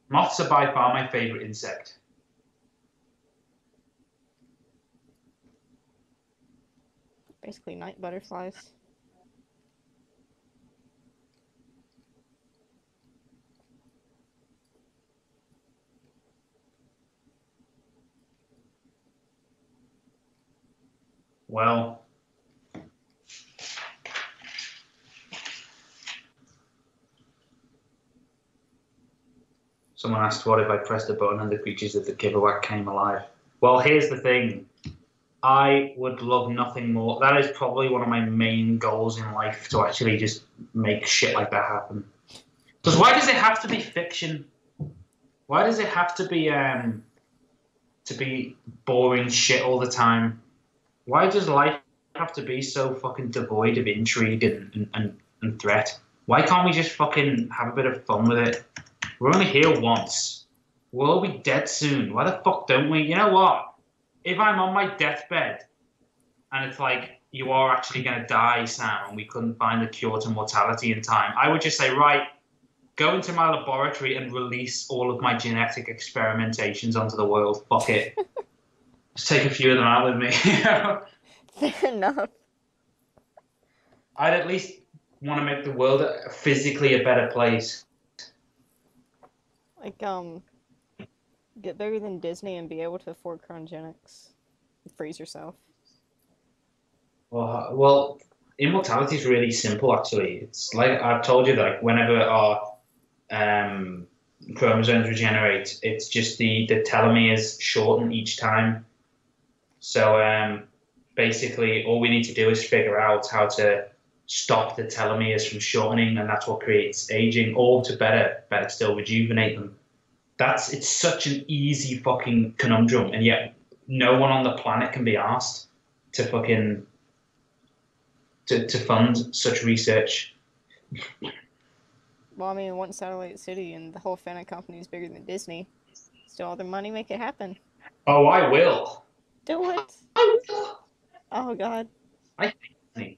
Moths are by far my favourite insect. Basically night butterflies. Well, someone asked what if I pressed a button and the creatures of the giveaway came alive. Well, here's the thing. I would love nothing more. That is probably one of my main goals in life, to actually just make shit like that happen. Because why does it have to be fiction? Why does it have to be boring shit all the time? Why does life have to be so fucking devoid of intrigue and threat? Why can't we just fucking have a bit of fun with it? We're only here once. We'll all be dead soon. Why the fuck don't we? You know what? If I'm on my deathbed and it's like, you are actually going to die, Sam, and we couldn't find a cure to mortality in time, I would just say, right, go into my laboratory and release all of my genetic experimentations onto the world. Fuck it. Just take a few of them out with me. Fair enough. I'd at least want to make the world physically a better place. Like, get bigger than Disney and be able to afford cryogenics. Freeze yourself. Well, immortality is really simple, actually. It's like I've told you that, like, whenever our chromosomes regenerate, it's just the telomeres shorten each time. So basically, all we need to do is figure out how to stop the telomeres from shortening, and that's what creates aging, or to better still, rejuvenate them. It's such an easy fucking conundrum, and yet no one on the planet can be asked to fucking to fund such research. Well, I mean, one satellite city and the whole Fennec company is bigger than Disney. Still, all their money, make it happen. Oh, I will. Do it. I will. Oh God. I think Disney.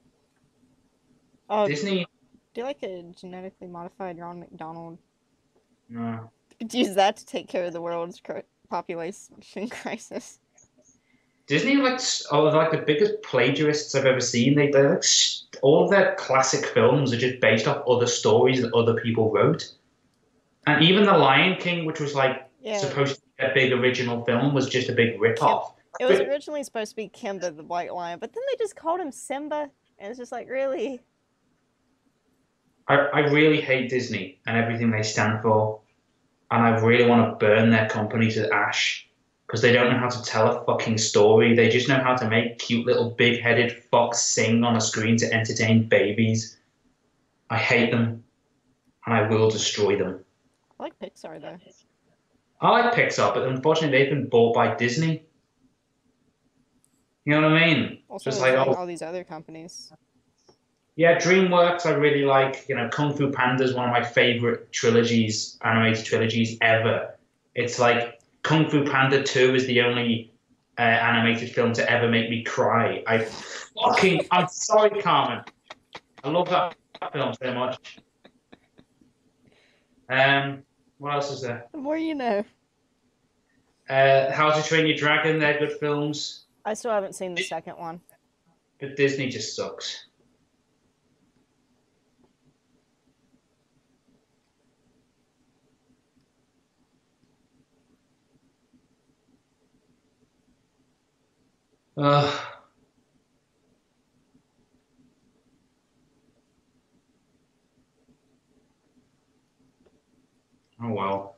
Oh, Disney. Do you like a genetically modified Ron McDonald? No. Could use that to take care of the world's population crisis. Disney are like the biggest plagiarists I've ever seen. They're like all of their classic films are just based off other stories that other people wrote. And even The Lion King, which was like supposed to be a big original film, was just a big rip-off. It was originally supposed to be Kimba the White Lion, but then they just called him Simba, and it's just like, really? I really hate Disney and everything they stand for. And I really want to burn their company to ash. Because they don't know how to tell a fucking story. They just know how to make cute little big-headed fox sing on a screen to entertain babies. I hate them, and I will destroy them. I like Pixar, though. I like Pixar, but unfortunately they've been bought by Disney. You know what I mean? Also, just like all these other companies. Yeah, DreamWorks I really like. You know, Kung Fu Panda is one of my favorite trilogies, animated trilogies ever. It's like Kung Fu Panda 2 is the only animated film to ever make me cry. I'm sorry, Carmen. I love that film so much. What else is there? The more you know. How to Train Your Dragon, they're good films. I still haven't seen the second one. But Disney just sucks. Oh well.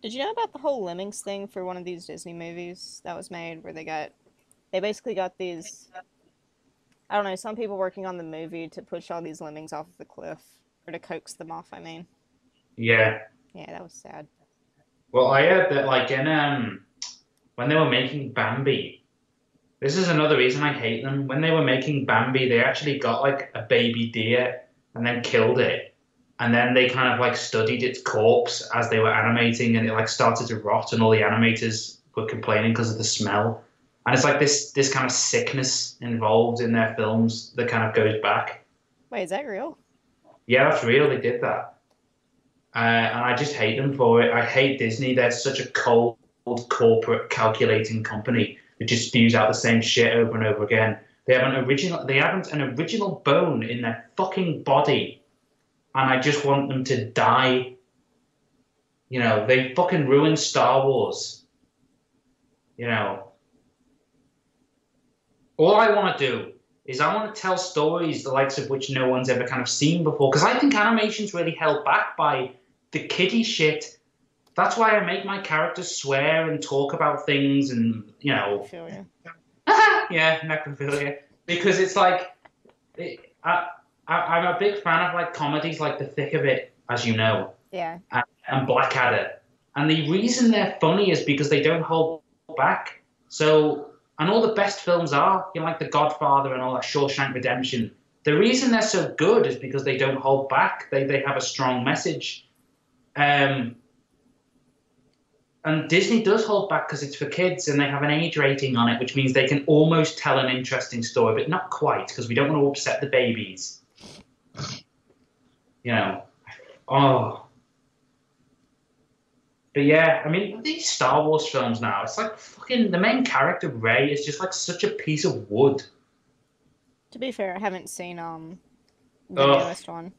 Did you know about the whole lemmings thing for one of these Disney movies that was made where they basically got these, I don't know, some people working on the movie to push all these lemmings off of the cliff, or to coax them off, I mean. Yeah. Yeah, that was sad. Well, I heard that like in when they were making Bambi, this is another reason I hate them. When they were making Bambi, they actually got like a baby deer and then killed it. And then they kind of like studied its corpse as they were animating, and it like started to rot, and all the animators were complaining because of the smell. And it's like this kind of sickness involved in their films that kind of goes back. Wait, is that real? Yeah, that's real. They did that. And I just hate them for it. I hate Disney. They're such a cold, corporate, calculating company that just spews out the same shit over and over again. They haven't an original bone in their fucking body. And I just want them to die. You know, they fucking ruined Star Wars. You know. All I want to do is I want to tell stories the likes of which no one's ever kind of seen before. Because I think animation's really held back by the kiddie shit. That's why I make my characters swear and talk about things and, you know. Necrophilia. Yeah, necrophilia. Because it's like, I'm a big fan of like comedies like The Thick of It, as you know. Yeah. And Blackadder. And the reason they're funny is because they don't hold back. So, and all the best films are, you know, like The Godfather and all that, Shawshank Redemption. The reason they're so good is because they don't hold back. They have a strong message. And Disney does hold back because it's for kids and they have an age rating on it, which means they can almost tell an interesting story, but not quite, because we don't want to upset the babies. You know. Oh. But yeah, I mean, these Star Wars films now, it's like fucking, the main character, Rey, is just like such a piece of wood. To be fair, I haven't seen the newest one.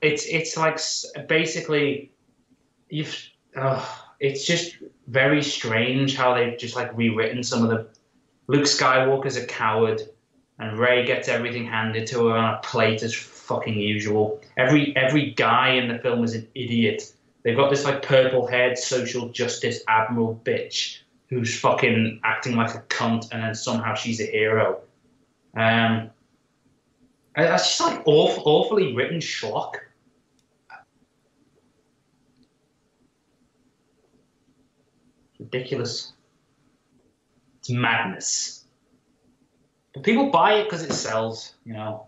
It's like basically, it's just very strange how they've just like rewritten some of the. Luke Skywalker's a coward, and Rey gets everything handed to her on a plate as fucking usual. Every guy in the film is an idiot. They've got this like purple-haired social justice admiral bitch who's fucking acting like a cunt, and then somehow she's a hero. That's just like awfully written schlock. Ridiculous. It's madness. But people buy it because it sells, you know.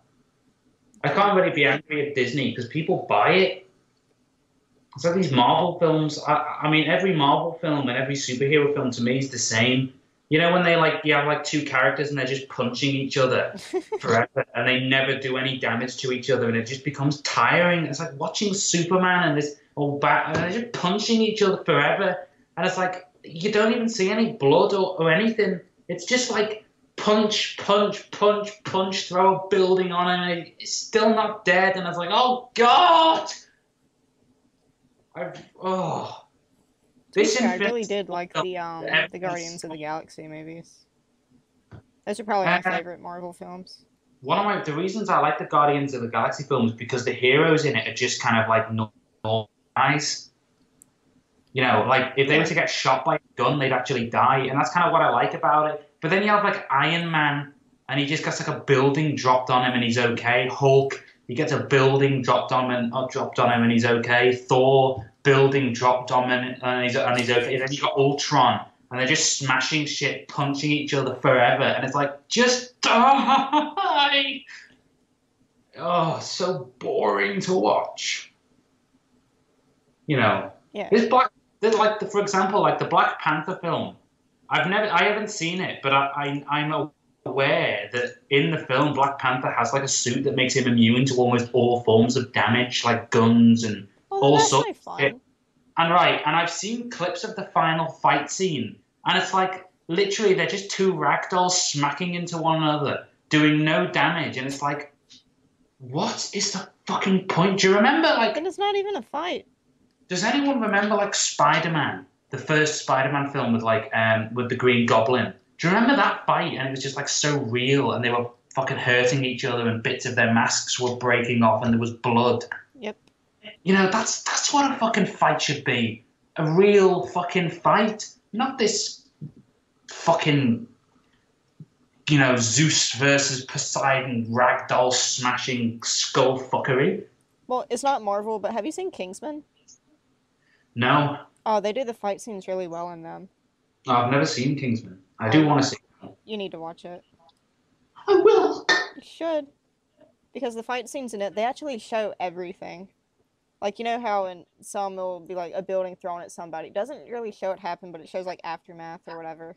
I can't really be angry at Disney because people buy it. It's like these Marvel films. I mean, every Marvel film and every superhero film to me is the same. You know when they like you have like two characters and they're just punching each other forever and they never do any damage to each other and it just becomes tiring. It's like watching Superman and this old Bat and they're just punching each other forever and it's like you don't even see any blood or anything. It's just like punch, punch, punch, punch, throw a building on him and he's still not dead and I was like, oh God! I really did like the Guardians of the Galaxy movies. Those are probably my favorite Marvel films. The reasons I like the Guardians of the Galaxy films because the heroes in it are just kind of like normal guys. You know, like if they were to get shot by a gun, they'd actually die, and that's kind of what I like about it. But then you have like Iron Man, and he just gets like a building dropped on him, and he's okay. Hulk, he gets a building dropped on him, and he's okay. Thor, building dropped on him, and he's okay. And then you got Ultron, and they're just smashing shit, punching each other forever, and it's like just die. Oh, so boring to watch. You know, for example, like the Black Panther film. I haven't seen it, but I'm aware that in the film, Black Panther has like a suit that makes him immune to almost all forms of damage, like guns and all sorts of shit. And I've seen clips of the final fight scene, and it's like literally they're just two ragdolls smacking into one another, doing no damage, and it's like, what is the fucking point? Do you remember like? And it's not even a fight. Does anyone remember like Spider-Man, the first Spider-Man film with the Green Goblin? Do you remember that fight? And it was just like so real, and they were fucking hurting each other, and bits of their masks were breaking off, and there was blood. Yep. You know, that's what a fucking fight should be. A real fucking fight, not this fucking, you know, Zeus versus Poseidon ragdoll smashing skull fuckery. Well, it's not Marvel, but have you seen Kingsman? No. Oh, they do the fight scenes really well in them. Oh, I've never seen Kingsman. I do want to see it. You need to watch it. I will. You should. Because the fight scenes in it, they actually show everything. Like, you know how in some it'll be like a building thrown at somebody. It doesn't really show it happen, but it shows like aftermath or whatever.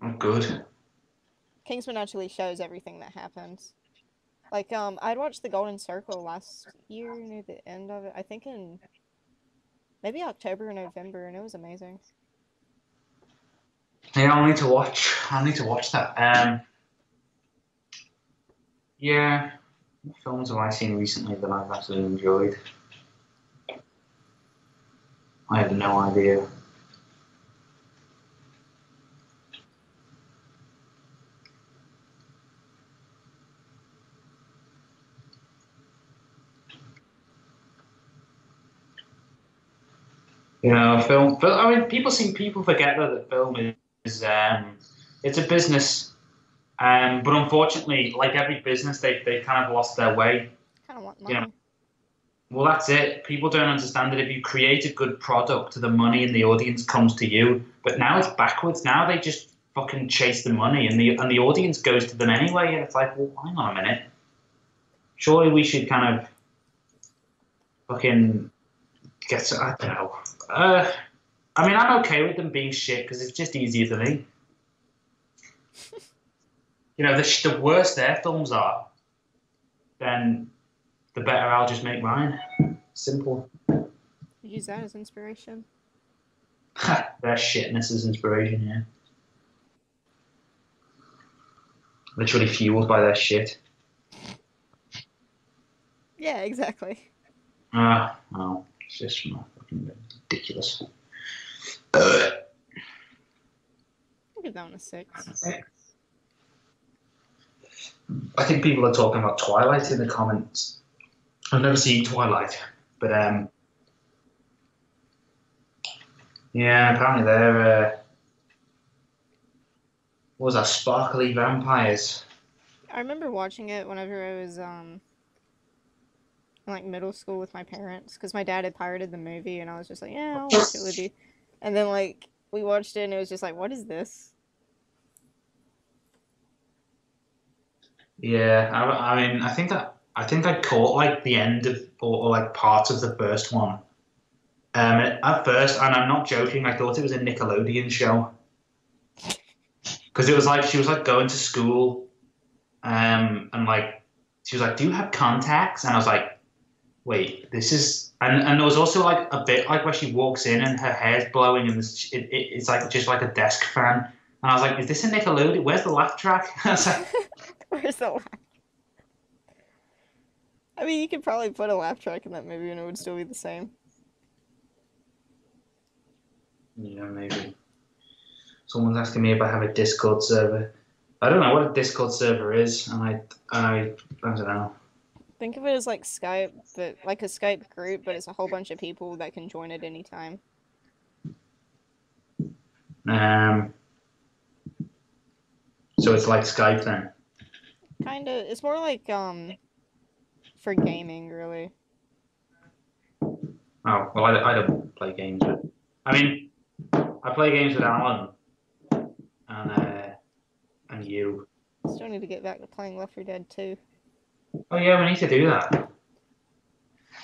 Oh, good. Kingsman actually shows everything that happens. Like, I'd watched The Golden Circle last year near the end of it. I think in maybe October or November, and it was amazing. Yeah, I'll need to watch that. Yeah. What films have I seen recently that I've actually enjoyed? I have no idea. You know, film. I mean, people forget that film is it's a business, but unfortunately, like every business, they kind of lost their way. Kind of want money. You know? Well, that's it. People don't understand that if you create a good product, the money and the audience comes to you. But now it's backwards. Now they just fucking chase the money, and the audience goes to them anyway. And it's like, well, hang on a minute. Surely we should kind of fucking get. I don't know. I mean, I'm okay with them being shit because it's just easier for me. You know, the worse their films are, then the better I'll just make mine. Simple. Use that as inspiration. Their shitness as inspiration, yeah. Literally fueled by their shit. Yeah, exactly. No, it's just fucking ridiculous. I'll give that one a 6. I think people are talking about Twilight in the comments. I've never seen Twilight, but yeah, apparently they're what was that, sparkly vampires? I remember watching it whenever I was in like middle school with my parents, because my dad had pirated the movie, and I was just like, yeah, I'll watch it with you. And then like we watched it, and it was just like, what is this? Yeah, I mean, I think I caught like the end of or like parts of the first one. At first, and I'm not joking, I thought it was a Nickelodeon show. Because it was like she was like going to school, and like she was like, "Do you have contacts?" And I was like, "Wait, this is." And there was also like a bit like where she walks in and her hair's blowing and it's like just like a desk fan. And I was like, "Is this a Nickelodeon? Where's the laugh track?" I was like, Where's the laugh? I mean, you could probably put a laugh track in that movie and it would still be the same. yeah, maybe. Someone's asking me if I have a Discord server. I don't know what a Discord server is, and I don't know. Think of it as like Skype, but like a Skype group, but it's a whole bunch of people that can join at any time. So it's like Skype then. Kinda. It's more like for gaming, really. Oh well, I don't play games. I mean, I play games with Alan and you. Still need to get back to playing Left 4 Dead 2. Oh yeah, we need to do that.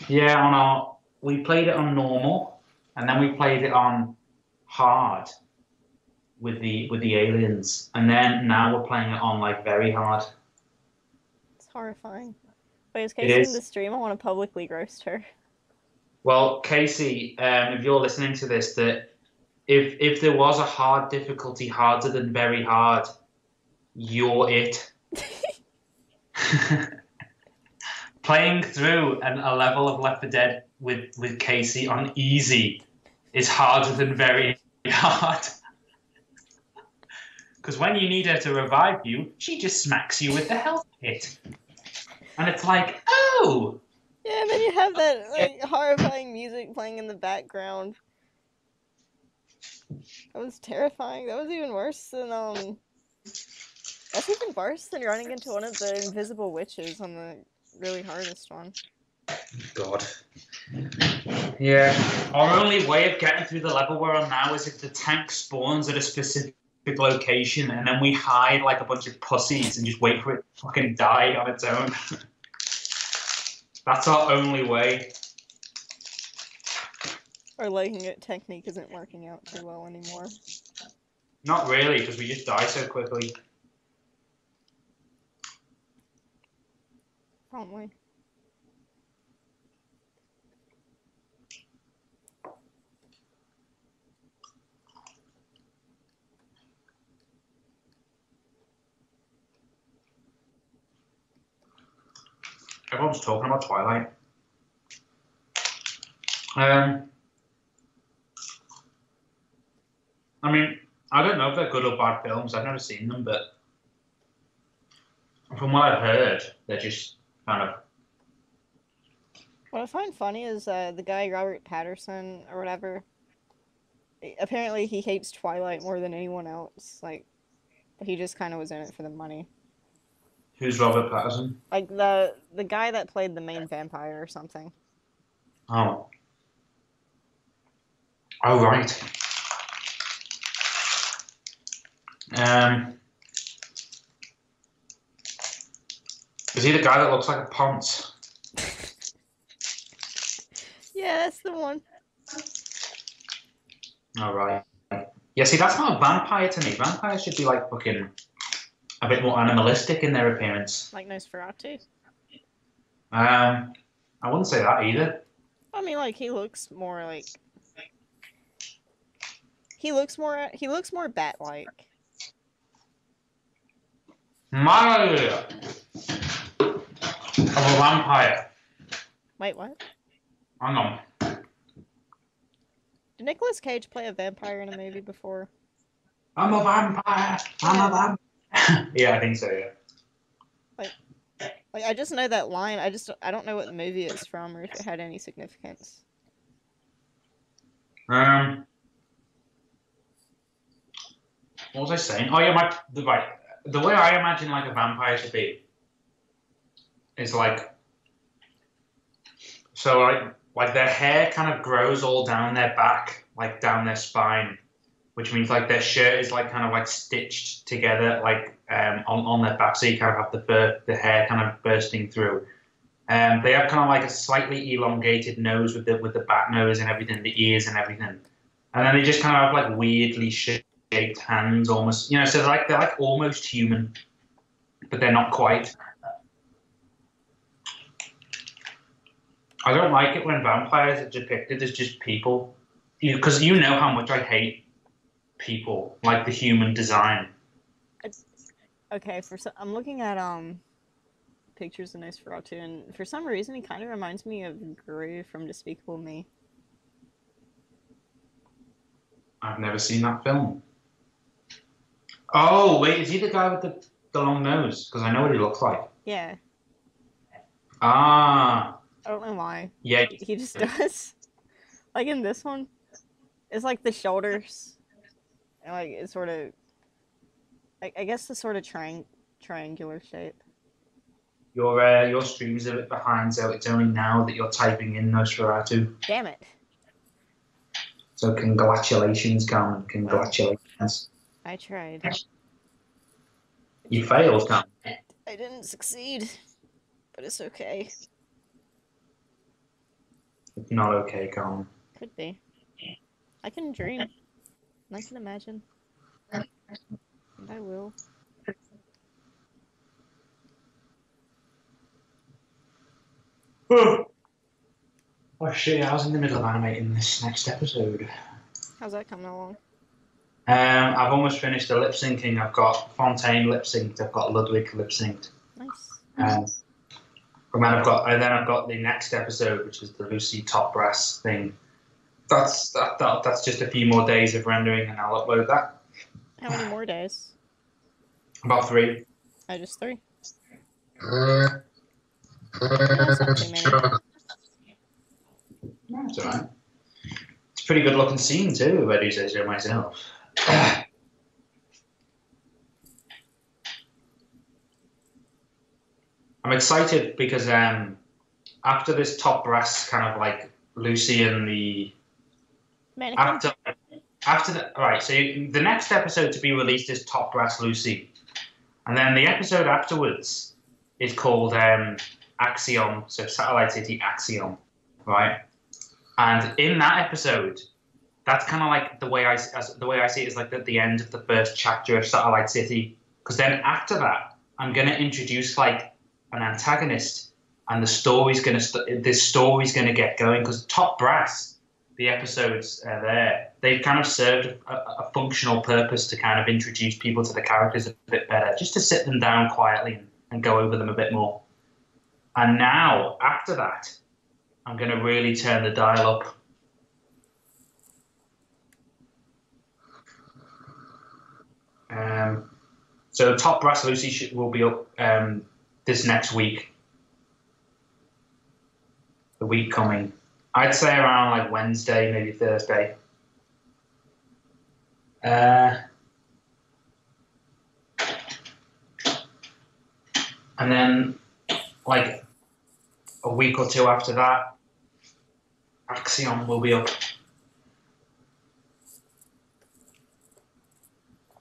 Yeah, we played it on normal, and then we played it on hard with the aliens, and then now we're playing it on like very hard. It's horrifying. Wait, is Casey in the stream? I want to publicly roast her. Well, Casey, if you're listening to this, that if there was a hard difficulty harder than very hard, you're it. Playing through a level of Left 4 Dead with Casey on easy is harder than very hard. Because when you need her to revive you, she just smacks you with the health kit. And it's like, oh! Yeah, and then you have that like horrifying music playing in the background. That was terrifying. That was even worse than that's even worse than running into one of the invisible witches on the really hardest one. God. Yeah. Our only way of getting through the level we're on now is if the tank spawns at a specific location and then we hide like a bunch of pussies and just wait for it to fucking die on its own. That's our only way. Our legging it technique isn't working out too well anymore. Not really, because we just die so quickly. Don't we? Everyone's talking about Twilight. I mean, I don't know if they're good or bad films. I've never seen them, but from what I've heard, they're just kind of... What I find funny is the guy Robert Patterson or whatever. Apparently, he hates Twilight more than anyone else. Like, he just kind of was in it for the money. Who's Robert Patterson? Like the guy that played the main vampire or something. Oh. Oh right. Is he the guy that looks like a ponce? Yeah, that's the one. All right. Yeah, see, that's not a vampire to me. Vampires should be like fucking a bit more animalistic in their appearance. Like Nosferatu? I wouldn't say that either. I mean, like, he looks more like... He looks more bat-like. My idea of a vampire. Wait, what? Hang on. Did Nicolas Cage play a vampire in a movie before? I'm a vampire. I'm a vampire. Yeah, I think so, yeah. Like, I just know that line. I don't know what the movie it's from or if it had any significance. What was I saying? Oh yeah, the way I imagine like a vampire to be is like, so like their hair kind of grows all down their back, like down their spine, which means like their shirt is like kind of like stitched together, like on their back, so you kind of have the hair kind of bursting through. They have kind of like a slightly elongated nose with the bat nose and everything, the ears and everything, and then they just kind of have like weirdly shaped shaped hands, almost. You know, so they're like almost human, but they're not quite. I don't like it when vampires are depicted as just people, because you know how much I hate people, like the human design. Okay, I'm looking at pictures of Nosferatu, and for some reason he kind of reminds me of Gru from Despicable Me. I've never seen that film. Oh wait, is he the guy with the long nose? Because I know what he looks like. Yeah. Ah. I don't know why. Yeah. He just does. Like in this one, it's like the shoulders, and like it's sort of, I guess the sort of triangular shape. Your stream's a bit behind, so it's only now that you're typing in Nosferatu. Damn it. So congratulations, Carmen. Congratulations. I tried. You failed, Carmen. I didn't succeed, but it's okay. It's not okay, Carmen. Could be. I can dream. And I can imagine. And I will. Oh shit, I was in the middle of animating this next episode. How's that coming along? I've almost finished the lip syncing. I've got Fontaine lip synced. I've got Ludwig lip synced. Nice. And then I've got the next episode, which is the Lucy top brass thing. That's just a few more days of rendering, and I'll upload that. How many more days? About 3. Oh, just 3. That's not too many. That's alright. It's a pretty good looking scene too, if I do say so myself. I'm excited because after this top brass kind of like Lucy and the Mannequin? after the right, so the next episode to be released is Top Brass Lucy, and then the episode afterwards is called Axiom, so Satellite City Axiom, right? And in that episode, that's kind of like the way I see it is like at the end of the first chapter of Satellite City, because then after that, I'm gonna introduce like an antagonist, and the story's gonna get going, because Top Brass, the episodes there, they've kind of served a functional purpose to kind of introduce people to the characters a bit better, just to sit them down quietly and go over them a bit more. And now, after that, I'm going to really turn the dial up. So Top Brass Lucy will be up this next week. The week coming. I'd say around like Wednesday, maybe Thursday. And then like a week or 2 after that, Axiom will be up.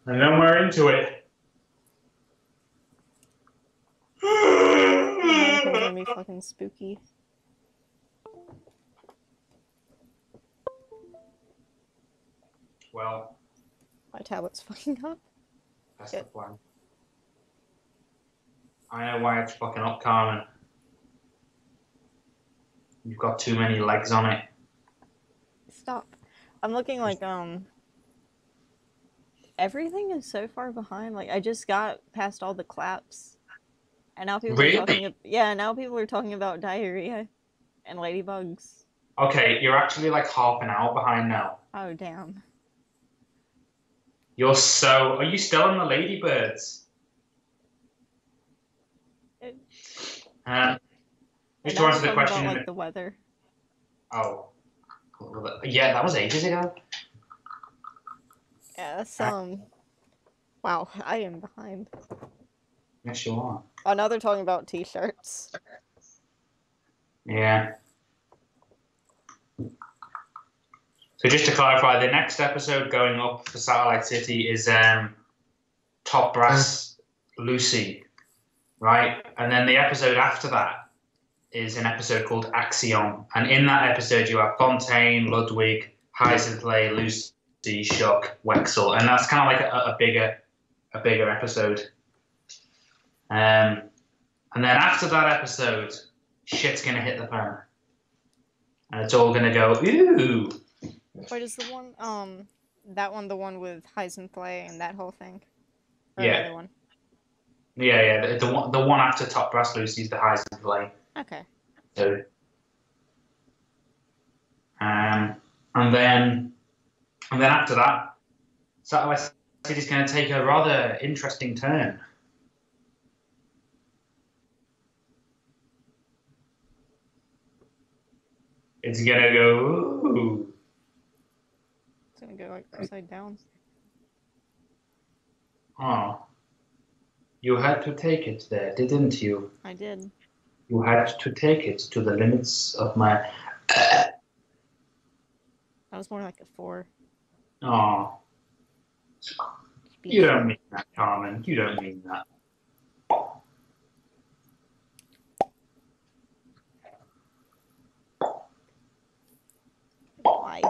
And then we're into it. It's gonna be fucking spooky. Well, my tablet's fucking up. That's the plan. I know why it's fucking up, Carmen. You've got too many legs on it. Stop. I'm looking like, everything is so far behind. Like, I just got past all the claps. And now people are talking... Yeah, now people are talking about diarrhea and ladybugs. Okay, you're actually like half an hour behind now. Oh, damn. You're so... Are you still on the ladybirds? Just to answer the question... About, like, the weather. Oh. Yeah, that was ages ago. Yeah, that's, wow, I am behind. Yes, you are. Oh, now they're talking about t-shirts. Yeah. So just to clarify, the next episode going up for Satellite City is Top Brass Lucy, right? And then the episode after that is an episode called Axiom. And in that episode, you have Fontaine, Ludwig, Heisenplay, Lucy, Shock, Wexel, and that's kind of like a bigger episode. And then after that episode, shit's gonna hit the fan, and it's all gonna go ooh. Wait, is the one that one the one with Heisenflay and that whole thing? Or Yeah. another one? Yeah. The one after Top Brass Lucy's the Heisenflay. Okay. So, and then after that, Satellite City's going to take a rather interesting turn. It's going to go, ooh. It's going to go like upside down. Oh. You had to take it there, didn't you? I did. You had to take it to the limits of my... That was more like a 4. Oh. You don't mean that, Carmen. You don't mean that. Why?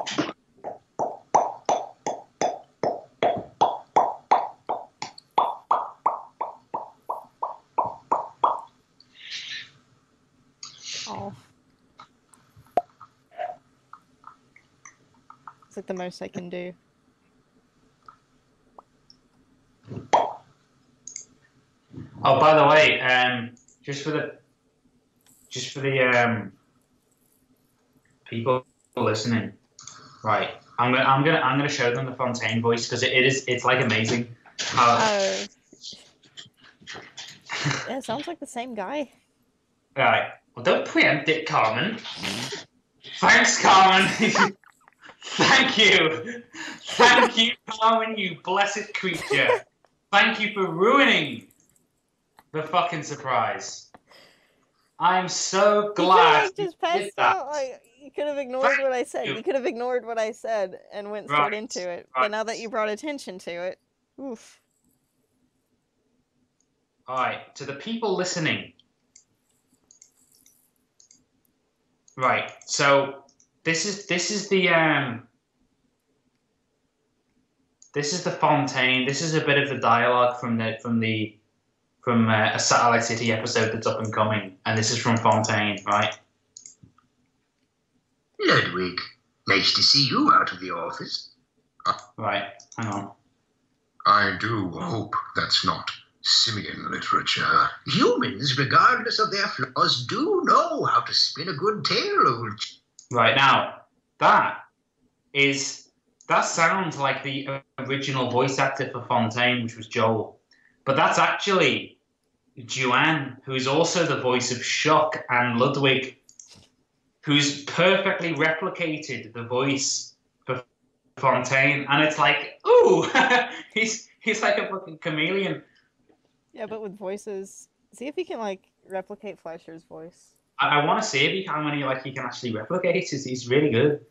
Oh. It's like the most I can do. Oh, by the way, just for the people listening, right? I'm gonna show them the Fontaine voice because it's like amazing. Yeah, it sounds like the same guy. Right. Well, don't preempt it, Carmen. Thanks, Carmen. Thank you, Carmen. You blessed creature. Thank you for ruining the fucking surprise. I'm so glad you just passed out. Like, you could have ignored what I said. You could have ignored what I said and went straight into it. But now that you brought attention to it, oof. All right, to the people listening. Right. So this is the Fontaine. This is a bit of the dialogue from a Satellite City episode that's up and coming, and this is from Fontaine, right? Ludwig, nice to see you out of the office. Right, hang on. I do hope that's not simian literature. Humans, regardless of their flaws, do know how to spin a good tale, old... Right, now, that sounds like the original voice actor for Fontaine, which was Joel. But that's actually Joanne, who's also the voice of Shock and Ludwig, who's perfectly replicated the voice for Fontaine. And it's like, ooh, he's like a fucking chameleon. Yeah, but with voices. See if he can, like, replicate Fleischer's voice. I want to see if he can actually replicate it. He's really good.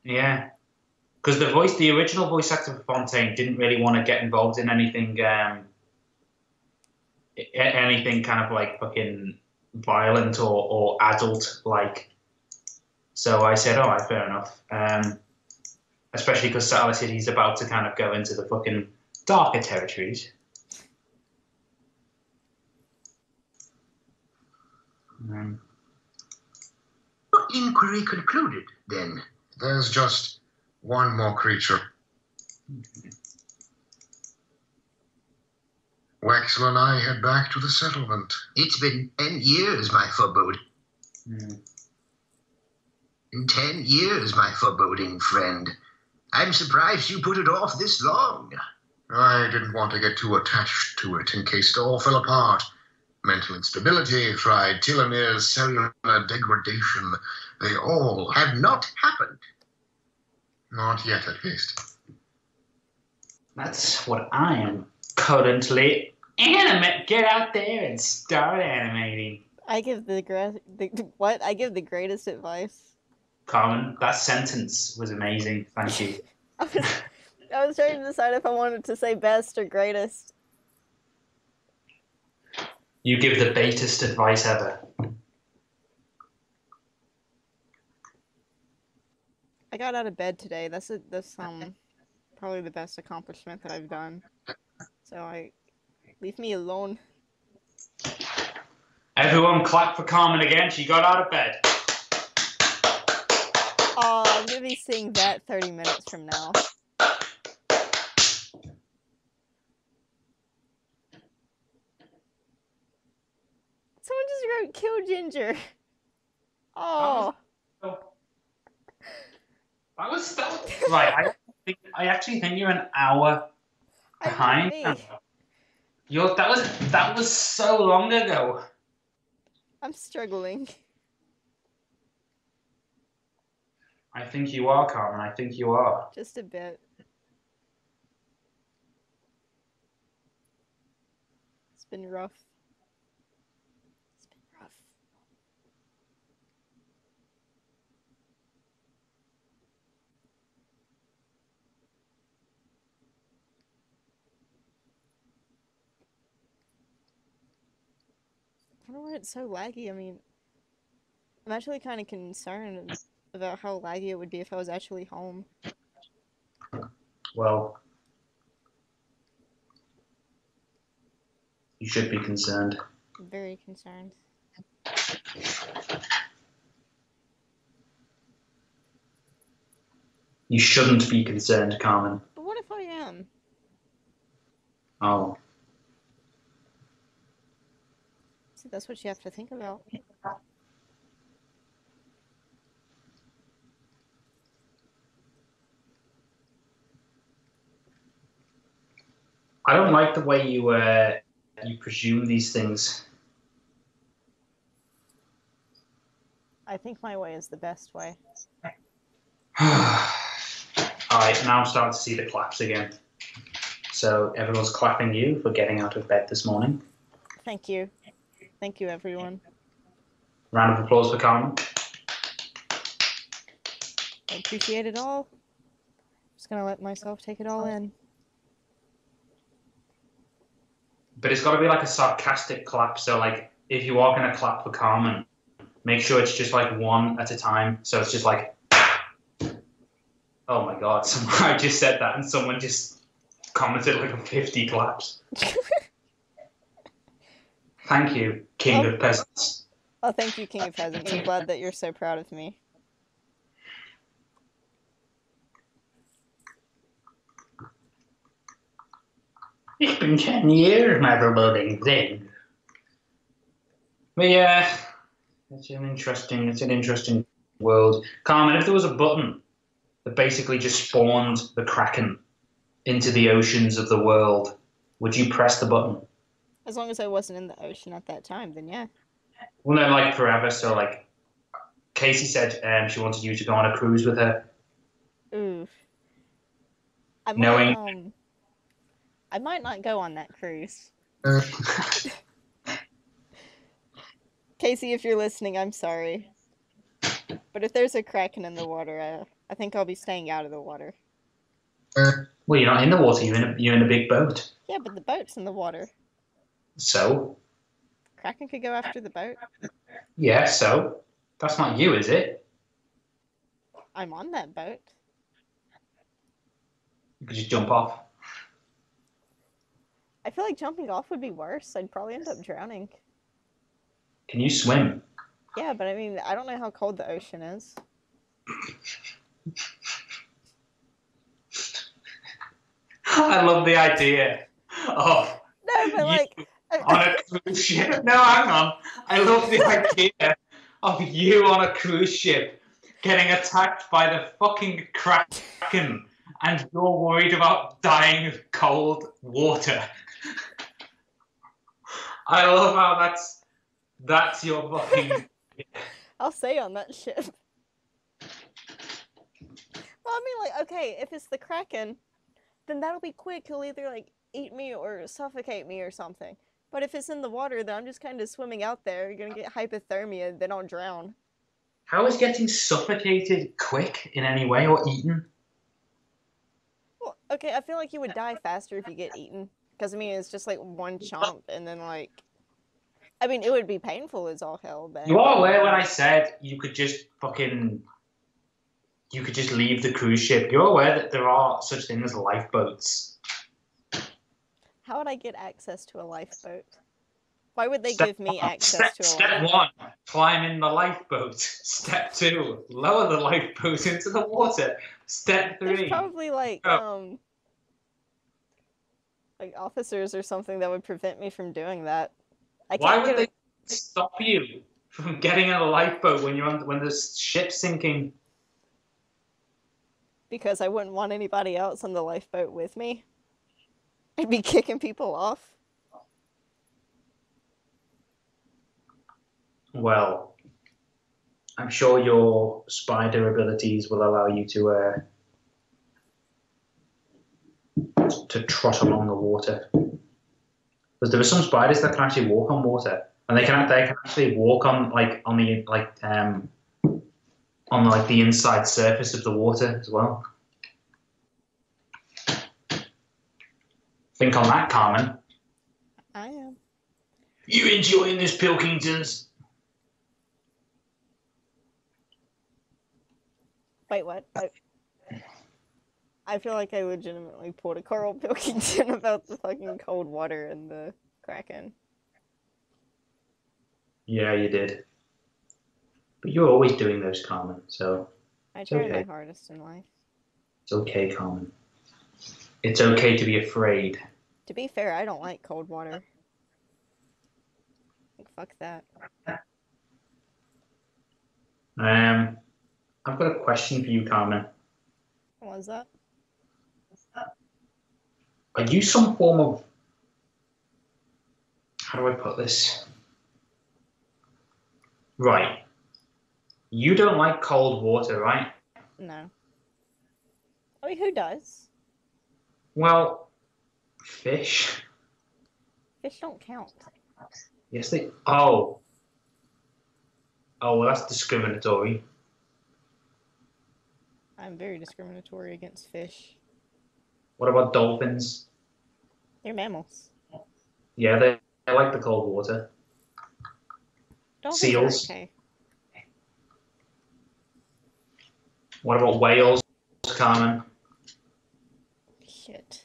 Yeah. Because the original voice actor for Fontaine didn't really want to get involved in anything kind of like fucking violent or adult like. So I said, all right, fair enough. Especially because Satellite City's about to kind of go into the fucking darker territories. Inquiry concluded, then. There's just one more creature. Wexel and I head back to the settlement. It's been 10 years, my foreboding. 10 years, my foreboding friend. I'm surprised you put it off this long. I didn't want to get too attached to it in case it all fell apart. Mental instability, fried telomeres, cellular degradation, they all have not happened. Not yet, at least. That's what I am currently animate. Get out there and start animating. I give the greatest advice. Carmen, that sentence was amazing. Thank you. I was trying to decide if I wanted to say best or greatest. You give the baitest advice ever. I got out of bed today. That's probably the best accomplishment that I've done. So leave me alone. Everyone clap for Carmen again. She got out of bed. Oh, I'm gonna be seeing that 30 minutes from now. Someone just wrote "kill Ginger." Oh. That was right. I actually think you're an hour behind. That was so long ago. I'm struggling. I think you are, Carmen. I think you are. Just a bit. It's been rough. It's been rough. I don't know why it's so laggy. I mean, I'm actually kind of concerned about how laggy it would be if I was actually home. Well, you should be concerned. I'm very concerned. You shouldn't be concerned, Carmen. But what if I am? Oh. See, that's what you have to think about. I don't like the way you presume these things. I think my way is the best way. Alright, now I'm starting to see the claps again. So everyone's clapping you for getting out of bed this morning. Thank you. Thank you, everyone. Round of applause for Carmen. I appreciate it all. Just gonna let myself take it all in. But it's got to be like a sarcastic clap. So like, if you are going to clap for Carmen, make sure it's just like one at a time. So it's just like, oh my God, I just said that and someone just commented like 50 claps. Thank you, King of Peasants. Oh, thank you, King of Peasants. I'm glad that you're so proud of me. It's been 10 years, my foreboding thing. But yeah, it's an interesting world. Carmen, if there was a button that basically just spawned the Kraken into the oceans of the world, would you press the button? As long as I wasn't in the ocean at that time, then yeah. Well, no, like forever. So like, Casey said she wanted you to go on a cruise with her. Oof. I might not go on that cruise. Casey, if you're listening, I'm sorry. But if there's a Kraken in the water, I think I'll be staying out of the water. Well, you're not in the water. You're in a big boat. Yeah, but the boat's in the water. So? Kraken could go after the boat. Yeah, so? That's not you, is it? I'm on that boat. You could just jump off. I feel like jumping off would be worse. I'd probably end up drowning. Can you swim? Yeah, but I mean, I don't know how cold the ocean is. I love the idea of on a cruise ship. No, hang on. I love the idea of you on a cruise ship getting attacked by the fucking Kraken and you're worried about dying of cold water. I love how that's your fucking... I'll stay on that ship. Well, I mean, like, okay, if it's the Kraken, then that'll be quick. He'll either, like, eat me or suffocate me or something. But if it's in the water, then I'm just kind of swimming out there. You're gonna get hypothermia, then I'll drown. How is getting suffocated quick in any way or eaten? Well, okay, I feel like you would die faster if you get eaten. Because, I mean, it's just, like, one chomp, and then, like... I mean, it would be painful as all hell, but... You are aware when I said you could just fucking... you could just leave the cruise ship. You're aware that there are such things as lifeboats. How would I get access to a lifeboat? Why would they give me access to a Step lifeboat? 1, climb in the lifeboat. Step 2, lower the lifeboat into the water. Step 3. There's probably like officers or something that would prevent me from doing that. Why would they stop you from getting in a lifeboat when the ship's sinking? Because I wouldn't want anybody else on the lifeboat with me. I'd be kicking people off. Well, I'm sure your spider abilities will allow you to trot along the water. Because there are some spiders that can actually walk on water, and they can actually walk on the inside surface of the water as well. Think on that, Carmen. I am. You enjoying this, Pilkingtons? Wait, what? I feel like I legitimately pulled a Carl Pilkington about the fucking cold water and the Kraken. Yeah, you did. But you're always doing those, Carmen, so... I try my hardest in life. It's okay, Carmen. It's okay to be afraid. To be fair, I don't like cold water. Like, fuck that. I've got a question for you, Carmen. What was that? Are you some form of... How do I put this? Right. You don't like cold water, right? No. I mean, who does? Well, fish. Fish don't count. Yes, they... Oh. Oh, well, that's discriminatory. I'm very discriminatory against fish. What about dolphins? They're mammals. Yeah, they like the cold water. Dolphins Seals. are okay. What about whales, Carmen? Shit.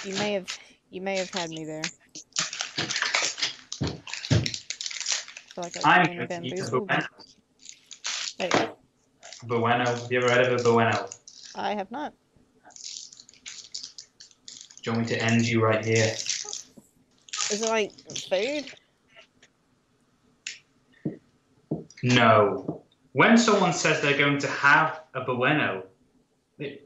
You may have had me there. I feel like I was being bamboozled. Wait, what? Bueno. Have you ever heard of a bueno? I have not. Do you want me to end you right here? Is it like food? No. When someone says they're going to have a bueno, right,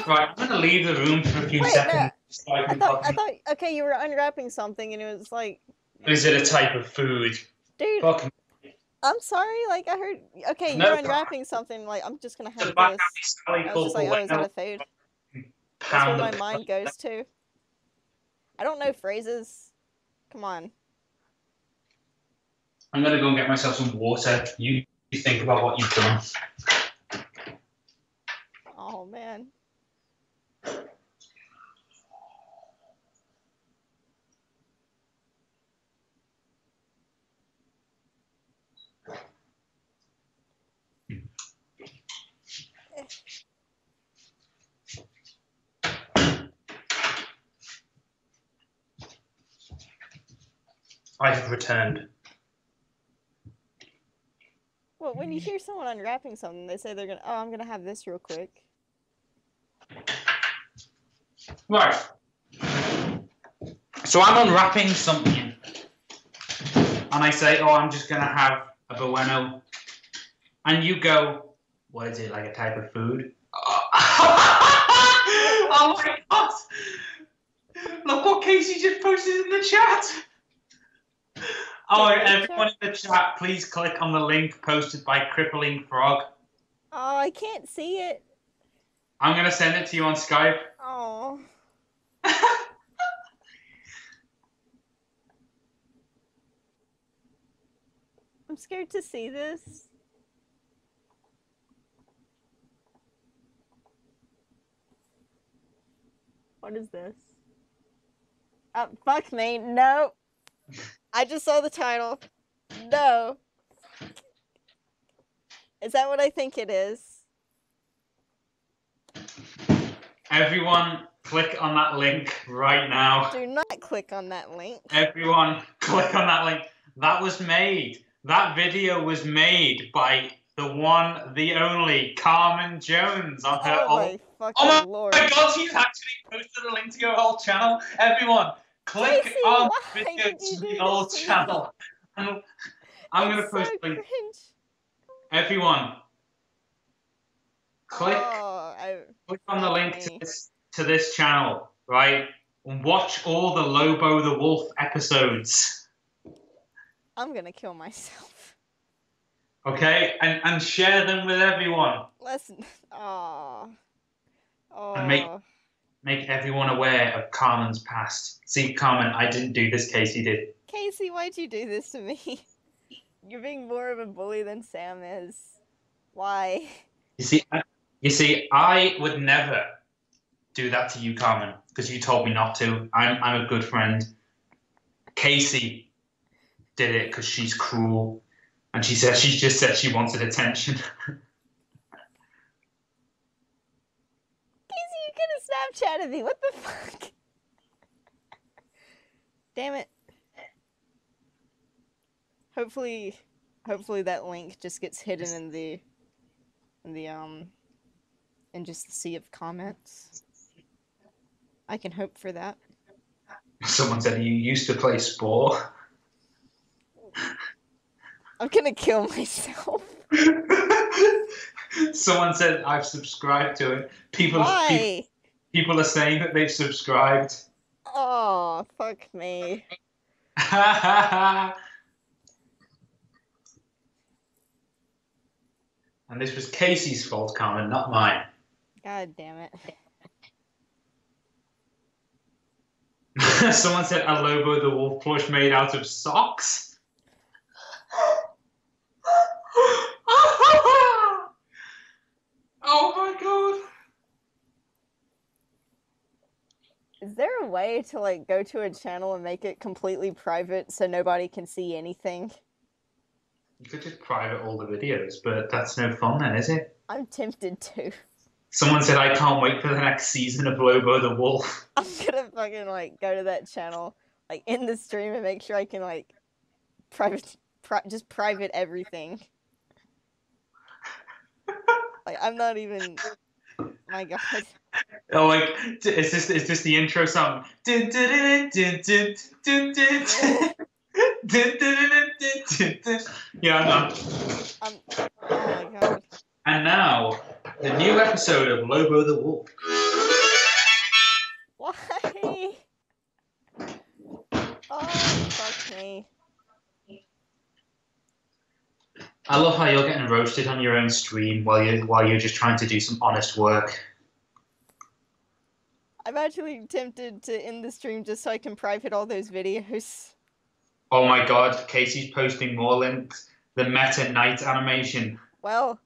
I'm going to leave the room for a few seconds. So I thought, okay, you were unwrapping something and it was like... Is it a type of food? Dude, Fuck. I'm sorry, like, I heard... Okay, No, you're unwrapping something, like, I'm just gonna have this. I was just like, oh, is that a food? That's where my mind goes to. I don't know phrases. Come on. I'm going to go and get myself some water. You think about what you've done. Oh, man. I have returned. Well, when you hear someone unwrapping something, they say they're gonna, oh, I'm gonna have this real quick. Right. So I'm unwrapping something. And I say, oh, I'm just gonna have a bueno. And you go, what is it, like a type of food? Oh my god! Look what Casey just posted in the chat! Oh, everyone in the chat, please click on the link posted by Crippling Frog. Oh, I can't see it. I'm going to send it to you on Skype. Oh. I'm scared to see this. What is this? Fuck me. No. I just saw the title. No. Is that what I think it is? Everyone, click on that link right now. Do not click on that link. Everyone, click on that link. That was made. That video was made by the one, the only Carmen Jones on her my fucking lord. Oh my god, she's actually posted a link to your old channel. Everyone, click Casey, on why the video did you to do the this old to me? channel. I'm going to post a link. Cringe. Everyone, click on the link to this channel, right? And watch all the Lobo the Wolf episodes. I'm gonna kill myself. Okay? And share them with everyone. Listen. Oh. And make everyone aware of Carmen's past. See, Carmen, I didn't do this, Casey did. Casey, why'd you do this to me? You're being more of a bully than Sam is. Why? You see, I would never do that to you, Carmen, because you told me not to. I'm a good friend. Casey did it because she's cruel, and she just said she wanted attention. Casey, you could have Snapchatted me. What the fuck? Damn it. Hopefully that link just gets hidden in just the sea of comments. I can hope for that. Someone said you used to play sport. I'm gonna kill myself. Someone said I've subscribed to it. People are saying that they've subscribed. Oh, fuck me. And this was Casey's fault, Carmen, not mine. God damn it. Someone said a Lobo the Wolf plush made out of socks. Oh my god. Is there a way to like go to a channel and make it completely private so nobody can see anything? You could just private all the videos, but that's no fun then, is it? I'm tempted to. Someone said I can't wait for the next season of Lobo the Wolf. I'm gonna fucking like go to that channel, like in the stream and make sure I can like just private everything. Like I'm not even. My god. Oh, like is this the intro song? Yeah, I know. Oh my god. And now, the new episode of Lobo the Wolf. Why? Oh, fuck me. I love how you're getting roasted on your own stream while you're just trying to do some honest work. I'm actually tempted to end the stream just so I can private all those videos. Oh my god, Casey's posting more links. The Meta Night animation. Well,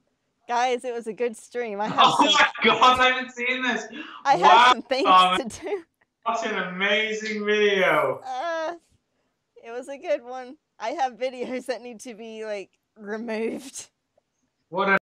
guys, it was a good stream. I have Oh my god, I haven't seen this. I have some things to do. What an amazing video. It was a good one. I have videos that need to be like removed. What a